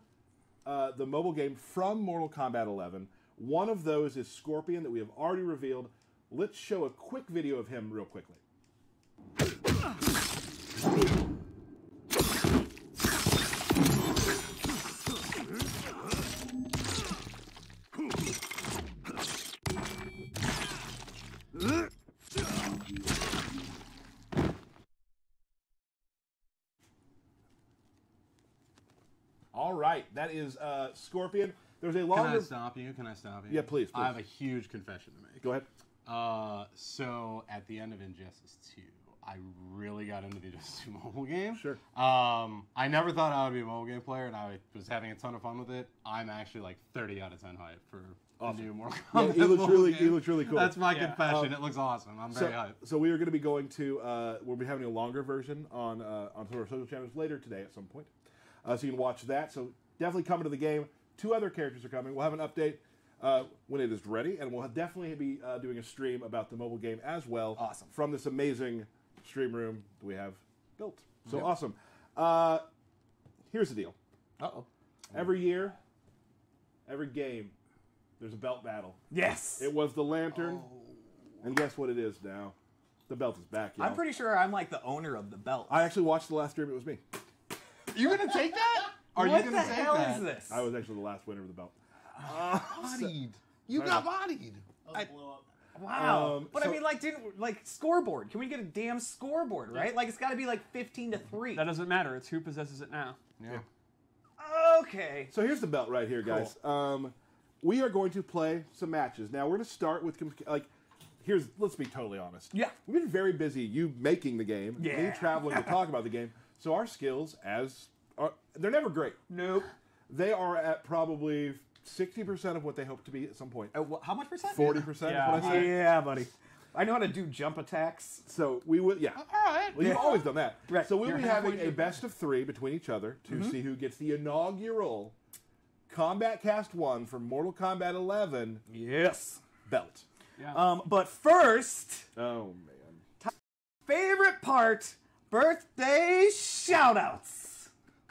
the mobile game from Mortal Kombat 11. One of those is Scorpion that we have already revealed. Let's show a quick video of him real quickly. All right, that is Scorpion. There's a longer. Can I stop you? Yeah, please. I have a huge confession to make. Go ahead. So at the end of Injustice 2, I really got into the Injustice 2 mobile game. Sure. I never thought I would be a mobile game player, and I was having a ton of fun with it. I'm actually like 30 out of 10 hype for the new Mortal Kombat. He looks really cool. That's my confession. It looks awesome. I'm very hyped. So we are going to be going to. We'll be having a longer version on some of our social channels later today at some point. So you can watch that. So definitely coming to the game. 2 other characters are coming. We'll have an update when it is ready, and we'll definitely be doing a stream about the mobile game as well. Awesome. From this amazing stream room that we have built. So awesome. Here's the deal. Every year, every game, there's a belt battle. Yes. It was the Lantern, and guess what it is now? The belt is back, y'all. I'm pretty sure I'm like the owner of the belt. I actually watched the last stream. It was me. You gonna take that? What the hell is this? I was actually the last winner of the belt. Bodied. You got bodied. Wow. But I mean, like scoreboard. Can we get a damn scoreboard, right? Like it's got to be like 15-3. That doesn't matter. It's who possesses it now. Yeah. Okay. So here's the belt right here, guys. We are going to play some matches. Now we're going to start with let's be totally honest. Yeah. We've been very busy, you making the game, me traveling to talk about the game. So our skills they're never great. Nope. They are at probably 60% of what they hope to be at some point. How much percent? 40%. Is what I say. Yeah, buddy. I know how to do jump attacks. So we will, All right. Well, you've always done that. Right. So we'll You're be having halfway a best of 3 between each other to see who gets the inaugural Kombat Kast 1 from Mortal Kombat 11. Yes. Belt. Yeah. But first, oh man, favorite part: birthday shoutouts.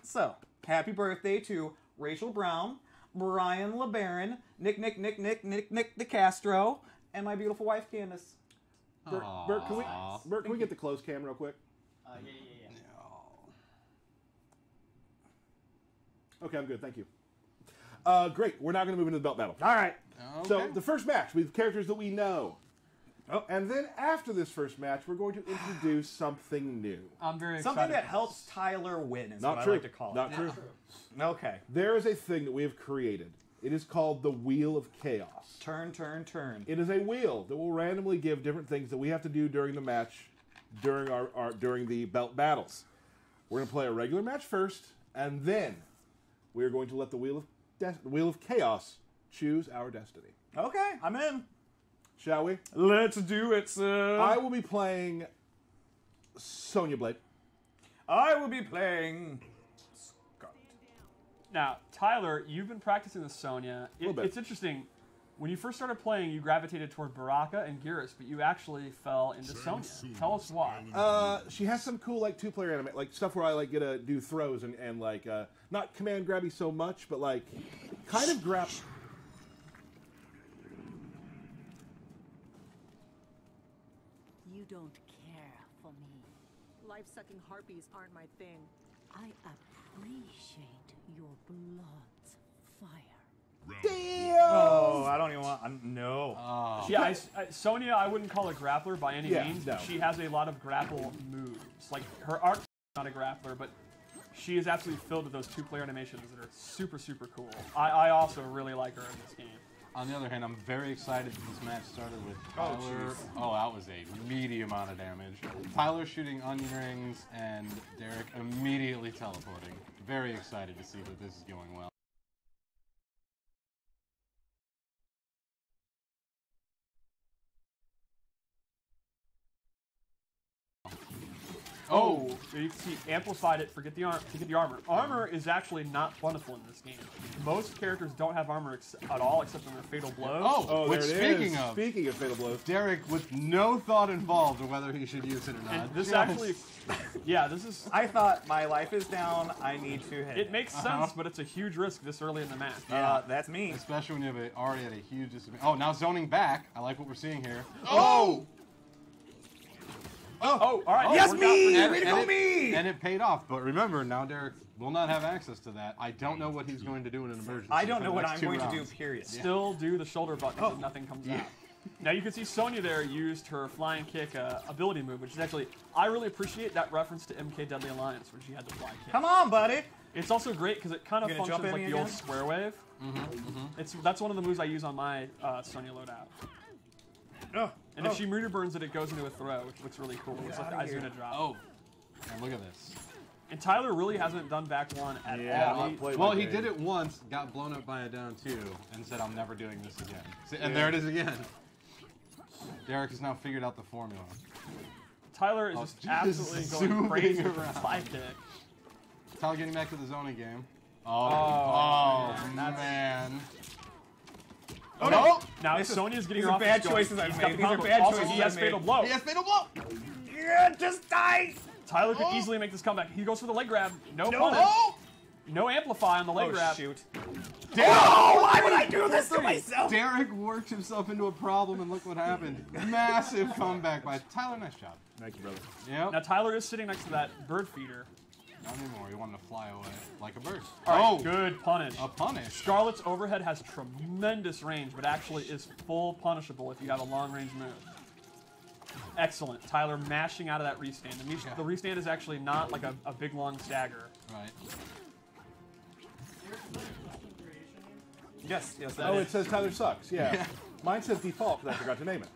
So, happy birthday to Rachel Brown, Brian LeBaron, Nick DeCastro, and my beautiful wife Candace. Bert, can we get the close cam real quick? Yeah. Okay, I'm good. Thank you. Great. We're now going to move into the belt battle. All right. Okay. So the first match with characters that we know. And then after this first match, we're going to introduce something new. I'm very excited. Something that helps Tyler win is Not what true. I like to call it. Not true. Okay. There is a thing that we have created. It is called the Wheel of Chaos. Turn. It is a wheel that will randomly give different things that we have to do during the match, during the belt battles. We're going to play a regular match first, and then we are going to let the Wheel of Chaos choose our destiny. Okay, I'm in. Shall we? Let's do it, sir. I will be playing Sonya Blade. I will be playing Scarlet. Now, Tyler, you've been practicing the Sonya. It's interesting. When you first started playing, you gravitated toward Baraka and Geras, but you actually fell into Sonya. Tell us why. She has some cool like 2-player anime, like stuff where I like get to do throws and like not command grabby so much, but like kind of grab. You don't care for me. Life-sucking harpies aren't my thing. I appreciate your blood's fire. Damn! Oh, I don't even want. No. Yeah, Sonya, I wouldn't call a grappler by any means. No. She has a lot of grapple moves. Like, her art is not a grappler, but she is absolutely filled with those 2-player animations that are super, super cool. I also really like her in this game. On the other hand, I'm very excited that this match started with Tyler. Oh, that was a medium amount of damage. Tyler shooting onion rings and Derek immediately teleporting. Very excited to see that this is going well. Oh, you can see amplified it. Forget the armor. Armor is actually not plentiful in this game. Most characters don't have armor at all, except in their fatal blows. Oh, which speaking of fatal blows, Derek with no thought involved in whether he should use it or not. And this actually, yeah, this is. I thought my life is down. I need to hit. It makes sense, but it's a huge risk this early in the match. That's me. Especially when you've already had a huge disadvantage. Oh, now zoning back. I like what we're seeing here. Oh! Oh, all right. Yes, me! Way to go, me! And it paid off. But remember, now Derek will not have access to that. I don't know what he's going to do in an emergency. I don't know what I'm going to do, period. Still do the shoulder button so nothing comes out. Now you can see Sonya there used her flying kick ability move, which is actually, I really appreciate that reference to MK Deadly Alliance when she had the fly kick. Come on, buddy! It's also great because it kind of functions like the old square wave. That's one of the moves I use on my Sonya loadout. And if she meter burns it, it goes into a throw, which looks really cool. It's like the Izuna drop. Oh, and look at this. And Tyler really hasn't done back one at all. Well, he did it once, got blown up by a down 2, and said, I'm never doing this again. And there it is again. Derek has now figured out the formula. Tyler is just absolutely going crazy with the fly kick. Tyler getting back to the zoning game. Oh, man. Oh no! Now Sonya's getting her off. These are bad choices I've made. These are bad choices. He has fatal blow. He has fatal blow. Yeah, just die. Tyler could easily make this comeback. He goes for the leg grab. No punish. No amplify on the leg grab. Shoot. No! Why would I do this to myself? Derek worked himself into a problem, and look what happened. Massive comeback by Tyler. Nice job. Thank you, brother. Yep. Now Tyler is sitting next to that bird feeder. Not anymore. He wanted to fly away like a bird. All right, good punish. A punish. Scarlet's overhead has tremendous range, but actually is full punishable if you have a long-range move. Excellent. Tyler mashing out of that restand. The restand is actually not like a big, long stagger. Right. Yes. Oh, it says Tyler sucks. Yeah. Mine says default because I forgot to name it.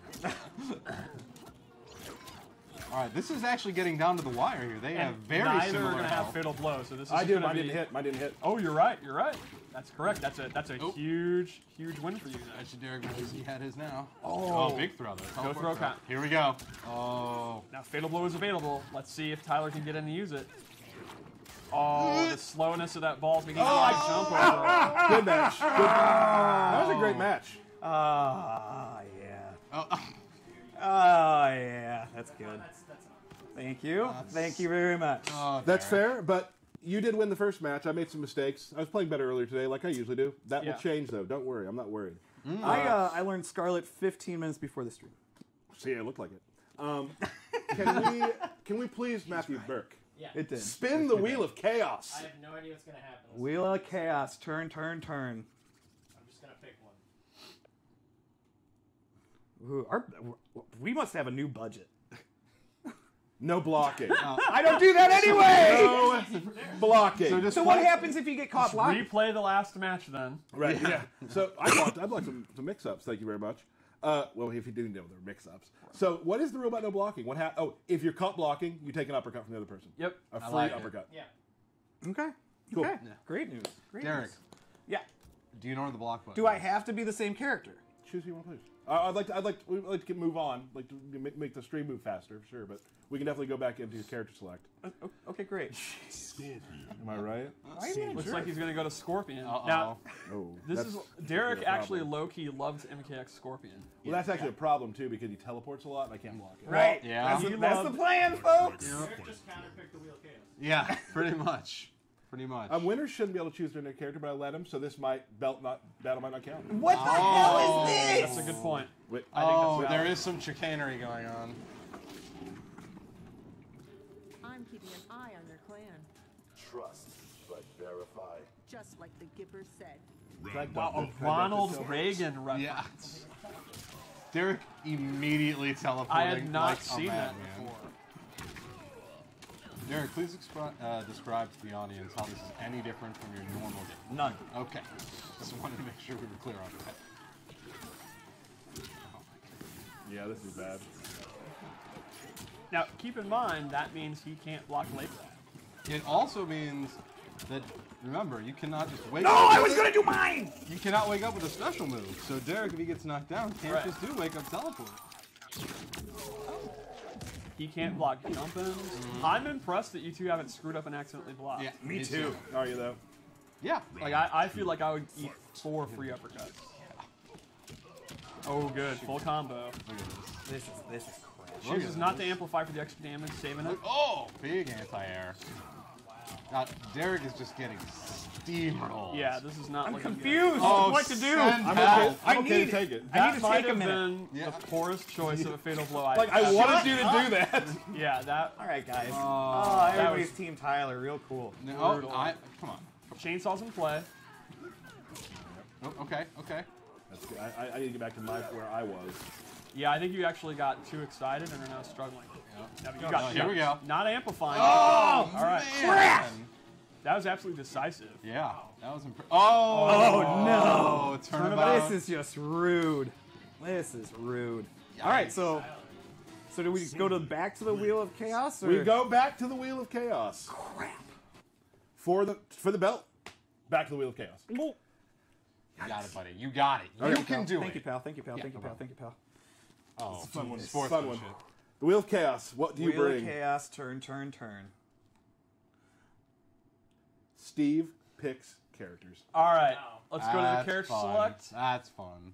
All right, this is actually getting down to the wire here. They have very neither similar are going to have health. fatal blow. So this is Mine didn't hit. Mine didn't hit. Oh, you're right. You're right. That's correct. That's a huge win for you. Actually, Derek wishes he had his now. Oh, big throw though. No throw count. Here we go. Oh. Now fatal blow is available. Let's see if Tyler can get in to use it. Oh, the slowness of that ball is making a jump over. Good match. That was a great match. Yeah. Yeah. That's good. Thank you. Thank you very much. That's fair, but you did win the first match. I made some mistakes. I was playing better earlier today, like I usually do. That will change, though. Don't worry. I'm not worried. I learned Scarlet 15 minutes before the stream. See, it looked like it. Can we please, Matthew Burke? Yeah. It did. Spin the wheel of chaos. I have no idea what's going to happen. Wheel of chaos. Turn. I'm just going to pick one. Ooh, we must have a new budget. No blocking. I don't do that anyway! No blocking. So what happens if you get caught blocking? Replay the last match then. Right, yeah. So I'd like some mix-ups, thank you very much. Well, if you do know they're mix-ups. So what is the rule about no blocking? If you're caught blocking, you take an uppercut from the other person. Yep. A free uppercut. Yeah. Okay. Cool. Okay. Yeah. Great news. Derek. Yeah. Do you know where the block button? Do I have to be the same character? Choose who you want to please. I'd like to move on, like to make the stream move faster, sure, but we can definitely go back into character select. Okay, great. Scorpion. Am I right? Looks like he's gonna go to Scorpion. Uh-oh. Now, Oh, this that's is definitely Derek. a problem. Actually, low key loves MKX Scorpion. Well, that's actually a problem too because he teleports a lot and I can't block it. Right. Yeah. That's the plan, folks. Derek just counterpicked the Wheel of Chaos. Yeah, pretty much. Pretty much. Winners shouldn't be able to choose their new character, but I let him, so this battle might not count. What the hell is this? That's a good point. Wait, Oh, there is some chicanery going on. I'm keeping an eye on your clan, Trust, but verify. just like the Gipper said. Wow, a Ronald Reagan reference. Yeah. Derek immediately teleporting. I had not like seen a that madman. before. Derek, please describe to the audience how this is any different from your normal game. None. Okay. Just wanted to make sure we were clear on that. Yeah, this is bad. Now, keep in mind that means he can't block late. It also means that, remember, you cannot just wake No, up. I was gonna do mine! You cannot wake up with a special move. So Derek, if he gets knocked down, can't Right. just do wake up teleport. He can't block jump-ins. I'm impressed that you two haven't screwed up and accidentally blocked. Yeah, Me too. Are you though? Yeah. Like I feel like I would eat 4 free uppercuts. Oh, good, full combo. Look at this. This is crap. Chooses not to amplify for the extra damage, saving it. Oh, big anti-air. Derek is just getting steamrolled. Yeah, this is not. I'm looking confused. Oh, What to do? send I'm help. okay. I'm okay to take it. Good. I need That to might take a have minute. been Yeah. the poorest choice of a fatal blow. Like I wanted you to do that. Yeah, that All right, guys. Oh, Everybody's Team Tyler. Real cool. No, brutal. come on. chainsaw's in play. Oh, okay, okay. That's good. I need to get back to where I was. Yeah, I think you actually got too excited and are now struggling. Now you got Here we go. Not amplifying. Oh, all right. man. That was absolutely decisive. Yeah, that was impressive. Oh, no. Turnabout. This is just rude. This is rude. All right, so do we go back to the Wheel of Chaos? Or? We go back to the Wheel of Chaos. Crap. For the belt, back to the Wheel of Chaos. You got it, buddy. You got it. Okay, You can do Thank it. you, pal. Thank you, pal. Yeah, Thank you, no pal. problem. Thank you, pal. Oh, It's a fun one. It's a sportsmanship. fun one. The Wheel of Chaos. What do you Wheel bring? of Chaos. Turn. Steve picks characters. All right, let's go to the That's character fun. select. That's fun.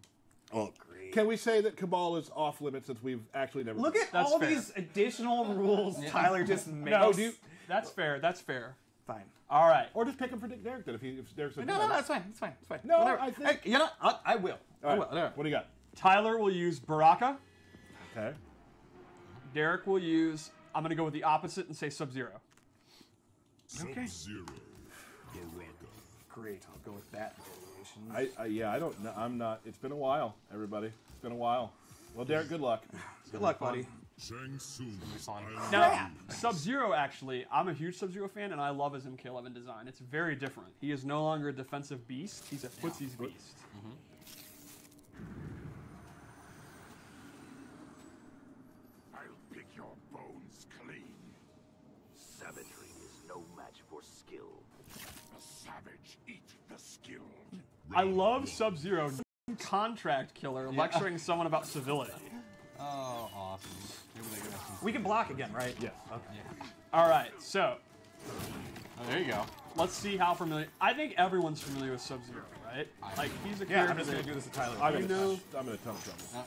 Oh, great. Can we say that Cabal is off limits since we've actually never? Look at That's all fair. these additional rules Tyler just makes. No, that's fair. That's fair. Fine. All right. Or just pick him for Derek then if Derek's a No, it's fine. It's fine. It's fine. No, Whatever. I think- Hey, you know, I will. All I right. will. What do you got? Tyler will use Baraka. Okay. Derek will use. I'm gonna go with the opposite and say Sub-Zero. Okay. Sub-Zero. Baraka. Great. I'll go with that variation. I don't know. I'm not. It's been a while, everybody. It's been a while. Well, Derek, good luck. Good luck, buddy. Shang Tsung. Now, Sub-Zero, actually, I'm a huge Sub-Zero fan, and I love his MK11 design. It's very different. He is no longer a defensive beast. He's a footsies beast. I'll pick your bones clean. Savagery is no match for skill. The savage eat the skilled. I love Sub-Zero, contract killer, lecturing someone about civility. Oh, awesome. Maybe they get us some- We can block again, right? Yes. Okay. All right, so Oh, there you go. let's see how familiar. I think everyone's familiar with Sub-Zero, right? Like he's a Yeah, character I'm just gonna that do this to Tyler. I'm You in know- a ton of trouble.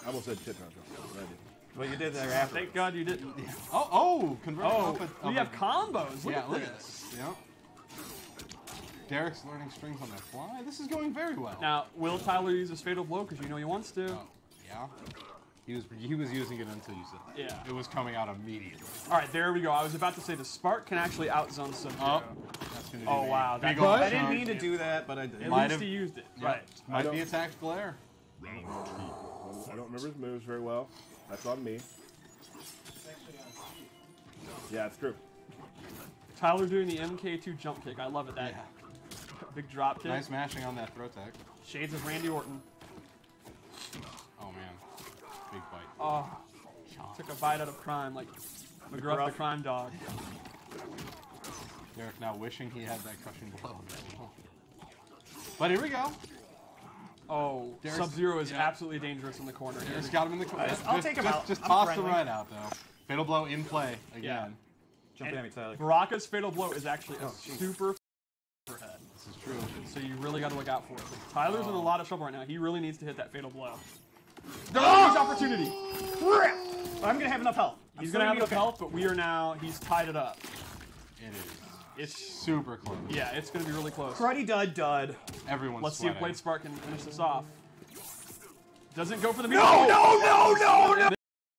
I almost said shit ton of trouble. I did. Well, you did there after. Thank God you didn't. Conversion Oh, up a- we up have a- combos. Look Yeah, at look at this. this. Yeah. Derek's learning strings on the fly. This is going very well. Now, will Tyler use his fatal blow? Because you know he wants to. Oh, yeah. He was using it until you said that. Yeah. It was coming out immediately. All right, there we go. I was about to say the Spark can actually outzone Sub-Zero. That's gonna Oh, be wow, Big that- old I didn't chunk. mean to do that, but I did. At Might least have- he used it. Yeah. Right. Might be a tactical glare. Round two. I don't remember his moves very well. That's on me. Yeah, it's true. Tyler doing the MK2 jump kick. I love it. That big drop kick. Nice mashing on that throw tech. Shades of Randy Orton. Oh man, big bite. Oh, took a bite out of crime like McGruff the crime dog. Derek now wishing he had that crushing blow. But here we go. Oh, Derek's- Sub-Zero is yeah. absolutely dangerous in the corner. Derek's got him in the corner. I'll take him out. Just I'm toss the friendly. red out, though. Fatal Blow in play again. Jumping at me, Tyler. Baraka's Fatal Blow is actually a super overhead. This is true. So you really got to look out for it. Tyler's in a lot of trouble right now. He really needs to hit that Fatal Blow. There's his opportunity. I'm gonna have enough health. He's going to have enough health, but we are now, he's tied it up. It is. It's super close. Yeah, it's going to be really close. Cruddy dud. Everyone's Let's see if sweating. Blade Spark can finish this off. Doesn't go for the No!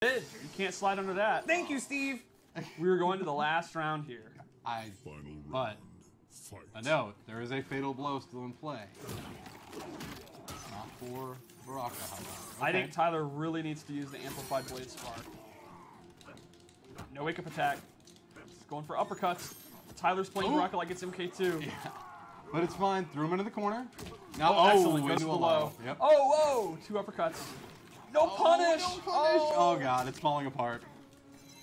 You can't slide under that. Thank you, Steve. We were going to the last round here. But a note, there is a Fatal Blow still in play. Not for Baraka, however. I think Tyler really needs to use the Amplified Blade Spark. No wake-up attack. Just going for uppercuts. Tyler's playing Baraka like it's MK2. Yeah. But it's fine. Threw him into the corner. Now, excellent. Goes into to a the low. low. Yep. Oh, whoa! 2 uppercuts. No punish! No punish! Oh, God, it's falling apart.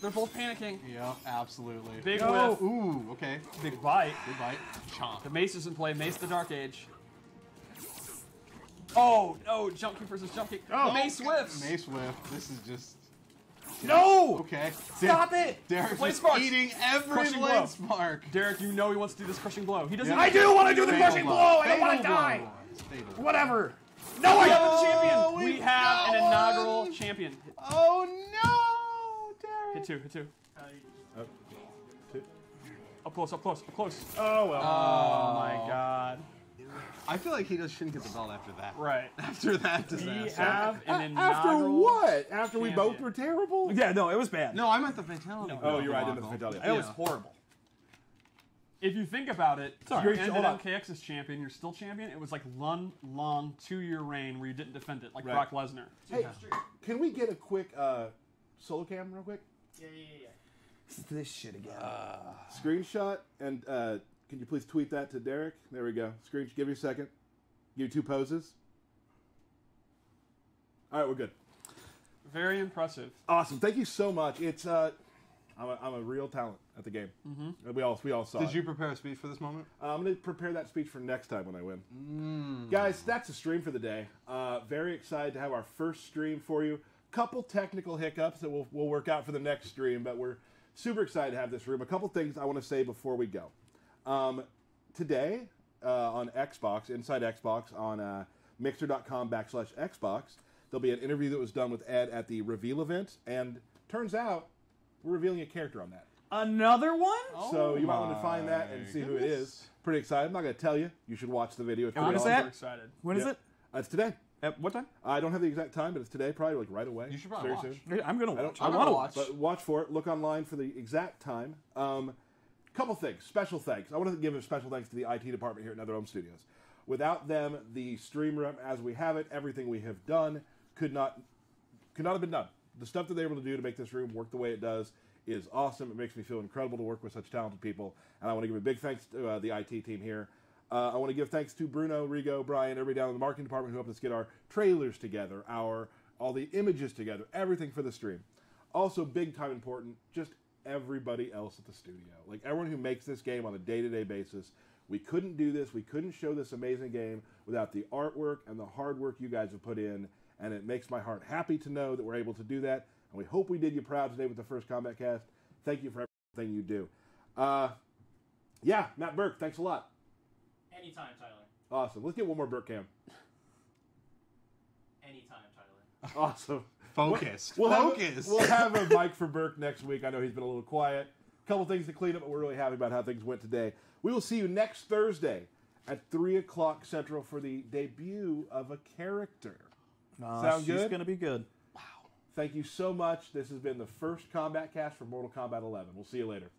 They're both panicking. Yep, absolutely. Big whiff. Ooh, okay. Big bite. Good bite. Chomp. The mace is in play. Mace the Dark Age. Oh, no. Jump kick versus jump kick. Oh, The mace whiffs. Mace whiff. This is just... No! Okay. Stop it! Derek's Blade just Sparks. eating every Crushing Blade blow. Spark. Derek, you know he wants to do this crushing blow. He doesn't. I do want to do the Fatal crushing blow. I don't want to Fatal die. blow. It's fatal. Whatever. No, we have a champion. Oh, We we have got an inaugural one. champion. Oh, no, Derek. Hit 2, hit 2. Two. Up close, up close, up close. Oh, well. Oh my God. I feel like he just shouldn't get the belt after that. Right. After that We disaster. have an After inaugural. what? After we both champion. were terrible? Yeah, no, it was bad. No, I meant the fatality. Oh, you're right. I did the fatality. It was horrible. If you think about it, all you right. ended Hold on. MKX as champion. You're still champion. It was like long 2-year reign where you didn't defend it, like Right. Brock Lesnar. Hey, can we get a quick solo cam real quick? Yeah. This shit again. Screenshot, and can you please tweet that to Derek? There we go. Screenshot. Give me a second. Give you 2 poses. All right, we're good. Very impressive. Awesome. Thank you so much. It's I'm a real talent at the game. Mm-hmm. We all saw. Did you prepare a speech for this moment? I'm going to prepare that speech for next time when I win. Guys, that's the stream for the day. Very excited to have our first stream for you. Couple technical hiccups that we'll work out for the next stream, but we're super excited to have this room. A couple things I want to say before we go. Today on Xbox, Inside Xbox, on mixer.com/Xbox, there'll be an interview that was done with Ed at the reveal event, and turns out we're revealing a character on that. Another one? So you might want to find that and see who it is. Pretty excited. I'm not going to tell you. You should watch the video. It's And pretty when is awesome. that? Super excited. When is Yep. it? It's today. At what time? I don't have the exact time, but it's today, probably like right away. You should probably Very watch. soon. I'm going to watch. I I want to watch. But watch for it. Look online for the exact time. Couple things. Special thanks. I want to give a special thanks to the IT department here at NetherRealm Studios. Without them, the stream room as we have it, everything we have done could not have been done. The stuff that they were able to do to make this room work the way it does is awesome. It makes me feel incredible to work with such talented people. And I want to give a big thanks to the IT team here. I want to give thanks to Bruno, Rigo, Brian, everybody down in the marketing department who helped us get our trailers together, all the images together, everything for the stream. Also, big time important, just everybody else at the studio. Like everyone who makes this game on a day-to-day basis. We couldn't do this. We couldn't show this amazing game without the artwork and the hard work you guys have put in. And it makes my heart happy to know that we're able to do that. And we hope we did you proud today with the first Kombat Kast. Thank you for everything you do. Yeah, Matt Burke, thanks a lot. Anytime, Tyler. Awesome. Let's get one more Burke cam. Anytime, Tyler. Awesome. Focused. We'll Focus. We'll have a mic for Burke next week. I know he's been a little quiet. A couple things to clean up, but we're really happy about how things went today. We will see you next Thursday at 3 o'clock Central for the debut of a character. Sound good? She's going to be good. Thank you so much. This has been the first Kombat Kast for Mortal Kombat 11. We'll see you later.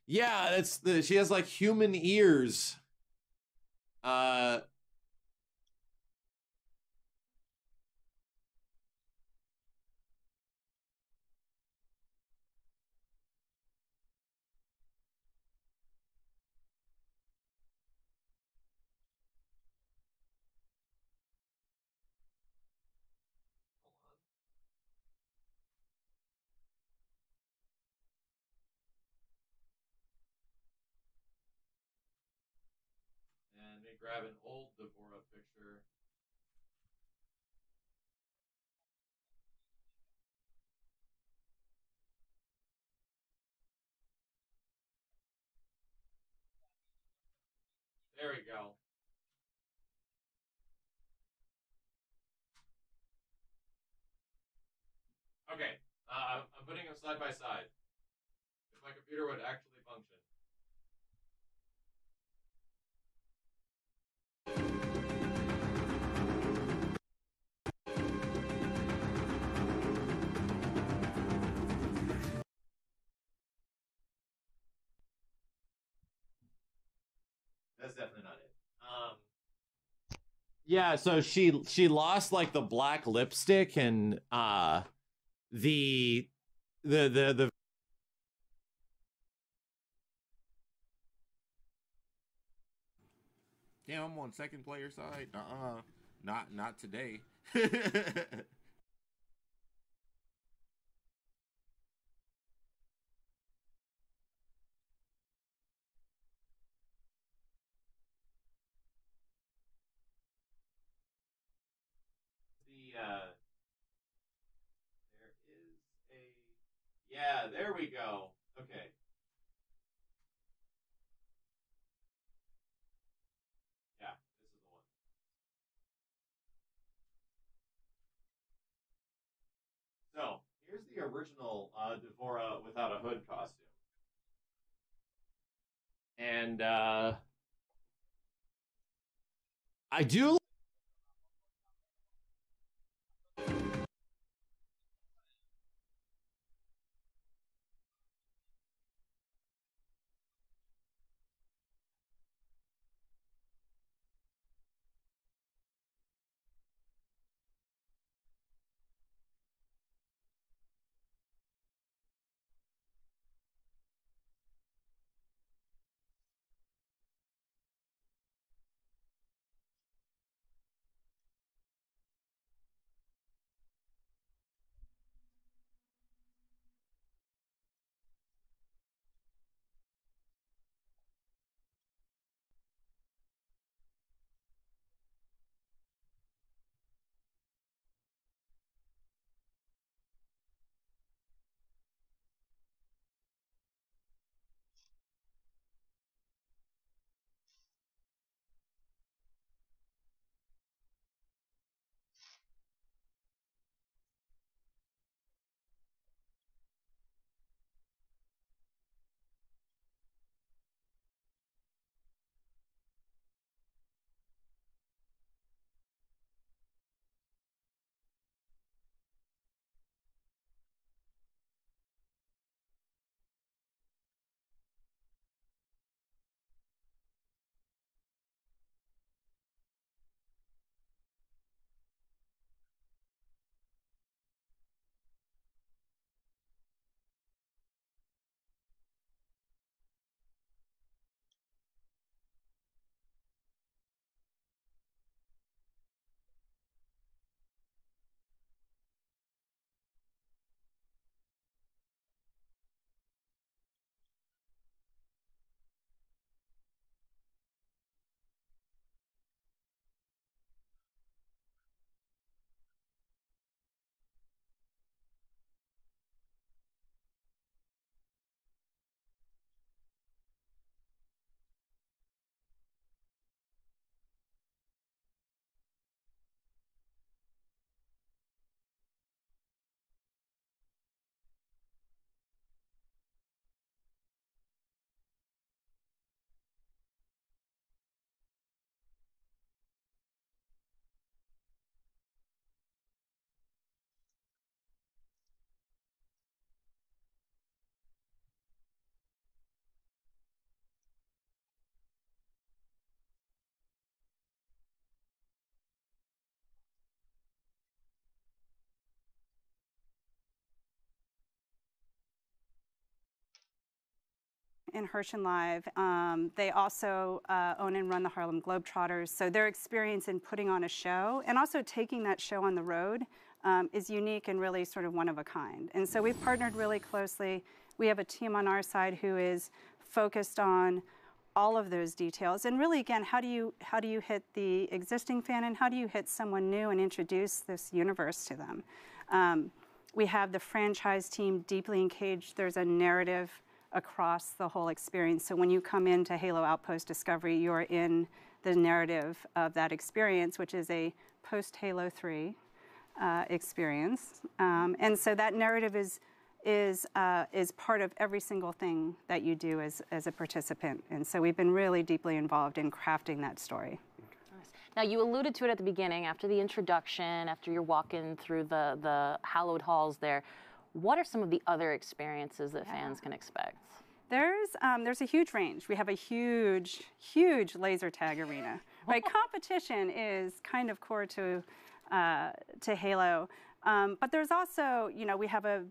Yeah, she has like human ears. And they grab an old Devora picture. There we go. Okay, I'm putting them side by side. If my computer would actually function. That's definitely not it. Yeah, so she lost like the black lipstick and the Damn, I'm on second player side. Not today. There is a. Yeah, there we go. Okay. Yeah, this is the one. So here's the original Devora without a hood costume, and I do. in Hershey Live. They also own and run the Harlem Globetrotters. So their experience in putting on a show and also taking that show on the road is unique and really sort of one of a kind. And so we've partnered really closely. We have a team on our side who is focused on all of those details. And really, again, how do you hit the existing fan and how do you hit someone new and introduce this universe to them? We have the franchise team deeply engaged. There's a narrative across the whole experience. So when you come into Halo Outpost Discovery, you're in the narrative of that experience, which is a post-Halo 3 experience. And so that narrative is part of every single thing that you do as a participant. And so we've been really deeply involved in crafting that story. Now, you alluded to it at the beginning, after the introduction, after you're walking through the hallowed halls there. What are some of the other experiences that fans can expect? There's a huge range. We have a huge laser tag arena. Right? Competition is kind of core to Halo. But there's also, we have a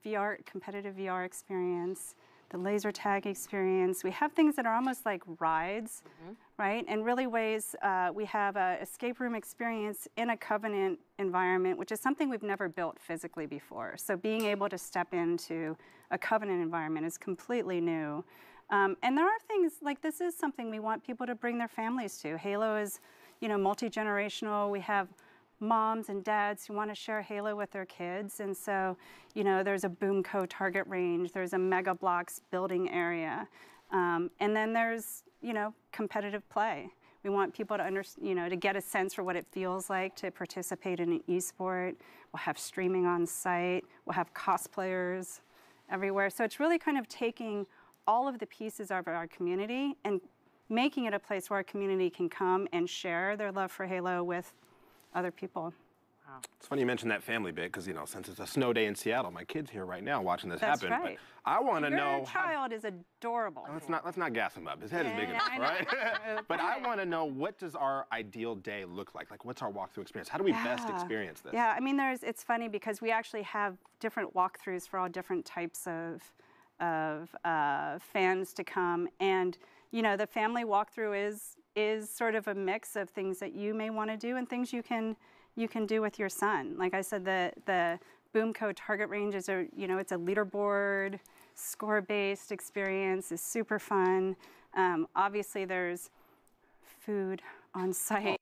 competitive VR experience, the laser tag experience. We have things that are almost like rides, right? And really ways, we have a escape room experience in a Covenant environment, which is something we've never built physically before. So being able to step into a Covenant environment is completely new. And there are things like this is something we want people to bring their families to. Halo is, multi-generational. We have moms and dads who want to share Halo with their kids. And so, there's a Boomco target range, there's a Mega Blocks building area. And then there's, competitive play. We want people to to get a sense for what it feels like to participate in an esport. We'll have streaming on site. We'll have cosplayers everywhere. So it's really kind of taking all of the pieces of our community and making it a place where our community can come and share their love for Halo with other people. Wow. It's funny you mentioned that family bit because, since it's a snow day in Seattle, my kid's here right now watching this That's happen. Right. But I want to know. Your child is adorable. Let's not gas him up. His head is big enough, right? But I want to know, what does our ideal day look like? Like, what's our walkthrough experience? How do we best experience this? Yeah, it's funny because we actually have different walkthroughs for all different types of fans to come. And, the family walkthrough is sort of a mix of things that you may want to do and things you can do with your son. Like I said, the Boomco target range is it's a leaderboard, score-based experience. It's super fun. Obviously, there's food on site.